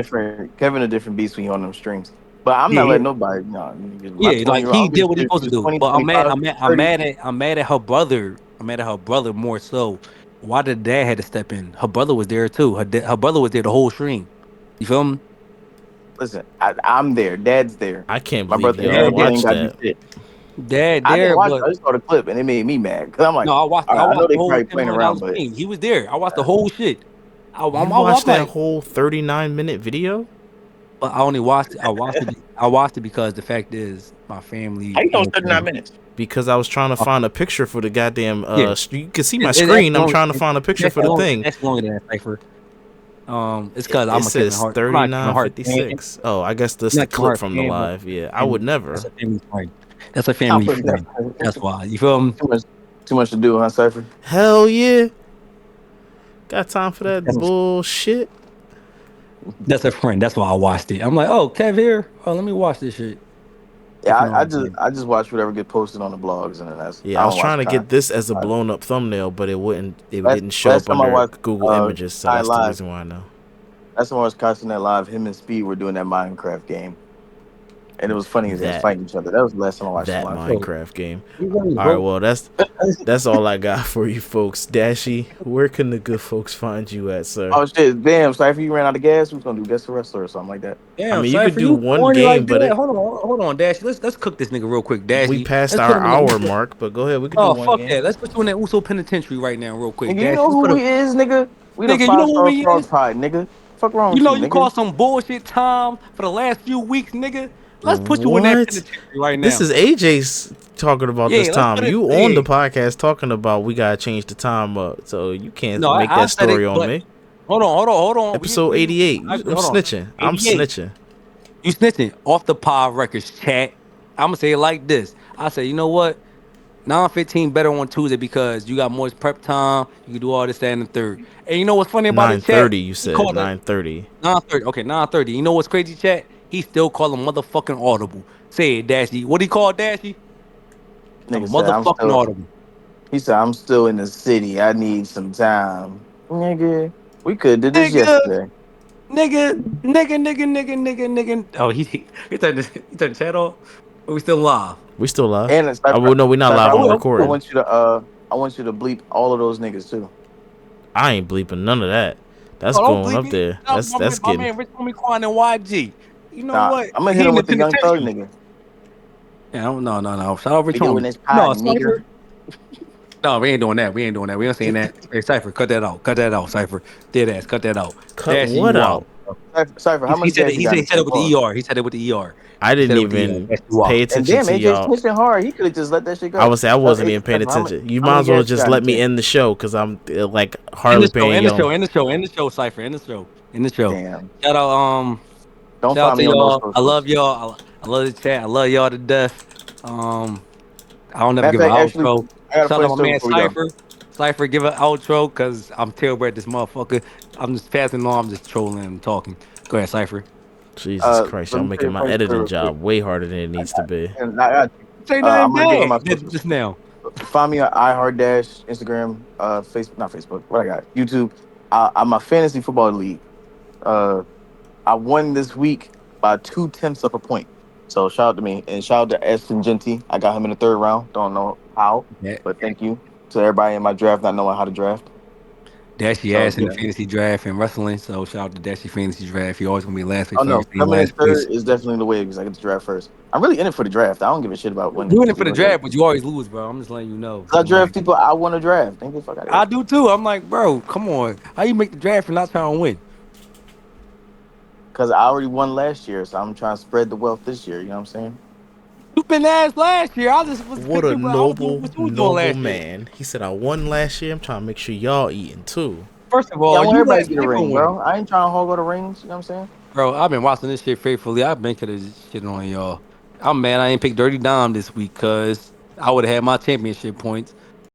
Kevin a different beast when you on them streams. But I'm not Yeah, letting nobody. No, my yeah. Like 20-year-old. I he don't give did a what he shit if supposed she to was do. 20, But I'm mad. 25, I'm mad. I'm 30. mad at. I'm mad at her brother. I'm mad at her brother more so. Why did dad had to step in? Her brother was there too. Her brother was there the whole stream. You feel me? Listen, I'm there. Dad's there. I can't My believe brother y'all Dad there. ain't watched got to do that. shit. Dad I didn't there, watch it. but I just saw the clip, and it made me mad because I'm like, no, I watched. all I right, I know watched they the whole probably ten playing million around, dollars but stream. He was there. I watched the whole shit. You I'm watched that like, whole 39-minute video? but I only watched it. I watched it because the fact is, my how family. you know it's 39 minutes? Because I was trying to Uh, find a picture for the goddamn yeah, you can see my it's actually screen. I'm longer. trying to find a It's picture for actually the longer. thing. It's actually longer than that, Cipher. It's It, because it I'm a Kevin says Hart. I'm not a Kevin Hart fan. 39:56. Oh, I guess I'm that's not the a Kevin clip Hart from the fan, but live. Yeah, I would family. That's never. a family friend. That's a I family would friend. never. That's why. You feel me? Too much to do, huh, Cypher? Hell yeah. Got time for that That's, bullshit. that's a friend. That's why I watched it. I'm like, oh, Kev here. Oh, let me watch this shit. Yeah, If you know what I I'm just saying. I just watch whatever get posted on the blogs, and then I Yeah, I was don't watch trying to Kai. get this as a Uh, blown up thumbnail, but it last didn't show last up time I under watched Google Images, so Kai that's the live, reason why I know. last time I watched Kai that live. Him and Speed were doing that Minecraft game, and it was funny as they was That fighting each other. That was the last time I watched him that live. Yo, Minecraft game. you ready, All right, bro? well that's all I got for you folks. Dashy, where can the good folks find you at, sir? Oh shit! Damn, Cypher, you ran out of gas. Who's gonna do guess the wrestler or something like that? I Damn, mean, you could Cypher, do you one corny game, like but that. it Hold on, Dashy. Let's cook this nigga real quick, we Dashy. passed Let's put our him in the hour Uso. mark. But go ahead, we could do Oh, one fuck game. that. Let's put you in that Uso penitentiary right now, real quick, Nigga, you Dashy. know Let's who put a we is, nigga? We the nigga. You know what 5-star we frog is? pie, nigga. Fuck wrong You with know you, you nigga? caused some bullshit time for the last few weeks, nigga. Let's put you in that What? penitentiary right This now. is AJ's talking about this Yeah, let's time. put it. You on Yeah. the podcast talking about we gotta change the time up, so you can't No, make I that said it, story on but me. hold on. Episode We 88. I agree. I'm Hold on. snitching. I'm 88. snitching. You snitching off the pod records, chat. I'm gonna say it like this. I say, you know what? 9:15 better on Tuesday because you got more prep time. You can do all this, that, and the third. And you know what's funny about it, chat? 9:30. You He said called it 9:30. 9:30. Okay, 9:30. You know what's crazy, chat? He still call him motherfucking audible. Say it, Dashy. What do he call Dashy? I'm a Nigga said motherfucking audible. he said I'm still in the city. I need some time, nigga. We could did this Nigga, yesterday. nigga. Oh, he turned the chat off. But we still live. We still live. And it's Oh well, no, we're not Cypher, live. I'm I I recording. will. want you to bleep all of those niggas too. I ain't bleeping none of that. That's Oh, don't going bleep up it. there. No, That's my getting. man, Rich Homie Quan and YG. You know Nah, what? I'm gonna hit He him in the with the young thug penitentiary. nigga. Yeah, no. Shout out Rich We doing Homie. this pod, No, nigga. Cypher. No, we ain't doing that. We ain't saying that. Hey, Cypher, cut that out. Cut that out, Cypher. Dead ass, cut that out. Cut Dashy, what you wild. out? Cypher, how He much said it. gas you got in He the said it tank? with Hold the on. ER. He said it with the ER. I He said didn't it with the ER. even Dashy, you pay wild. And attention damn, to AJ's y'all. snitching hard. He could have just let that shit I go. would say I wasn't Hey, even paying Cypher, attention. You how might many as well gas you just got in the let me tank? end the show because I'm like In hardly the show. paying In the y'all. show. Cypher. In the show. Damn. Shout out. Don't Shout out find to me on no y'all. I socials. love y'all. I love the chat. I love y'all to death. I don't never Matter of give an fact, actually, outro. I got a Shout funny out my story man before we go. Cypher. Cypher, give an outro because I'm terrible at this motherfucker. I'm just passing along. I'm just trolling and talking. Go ahead, Cypher. Jesus Christ, Let y'all me tell you making a my funny story editing real quick. job way harder than it needs to be. And I got you. Say I'm nothing gonna get on bad my socials. just now. Find me on iHeartRadio, Instagram, Facebook, not Facebook. What I got? YouTube. I'm a fantasy football league. Uh, I won this week by 0.2 of a point. So shout out to me and shout out to Eston Genty. I got him in the third round. Don't know how, Yeah. but thank you to everybody in my draft not knowing how to draft. Dashy So ass in the yeah. fantasy draft and wrestling. So shout out to Dashy fantasy draft. He always gonna be last place Oh for no, everything. coming in Last place. third is definitely the way because I get to draft first. I'm really in it for the draft. I don't give a shit about winning. You in it To be for the honest with draft, but you always lose, bro. I'm just letting you know. you. I I'm like, draft people I want to draft. Think the fuck out of I here. do too. I'm like, bro, come on. How you make the draft and not trying to win? Because I already won last year, so I'm trying to spread the wealth this year. You know what I'm saying? You've been ass last year. I just was What a picking, bro. I was doing noble, what you was doing noble last year. man. He said, I won last year. I'm trying to make sure y'all eating too. First of Yeah, I all, want you everybody to let get a Pickle ring, win. bro. I ain't trying to hog all the rings. You know what I'm saying? Bro, I've been watching this shit faithfully. I've been to this shit on y'all. I'm mad I ain't picked Dirty Dom this week because I would have had my championship points.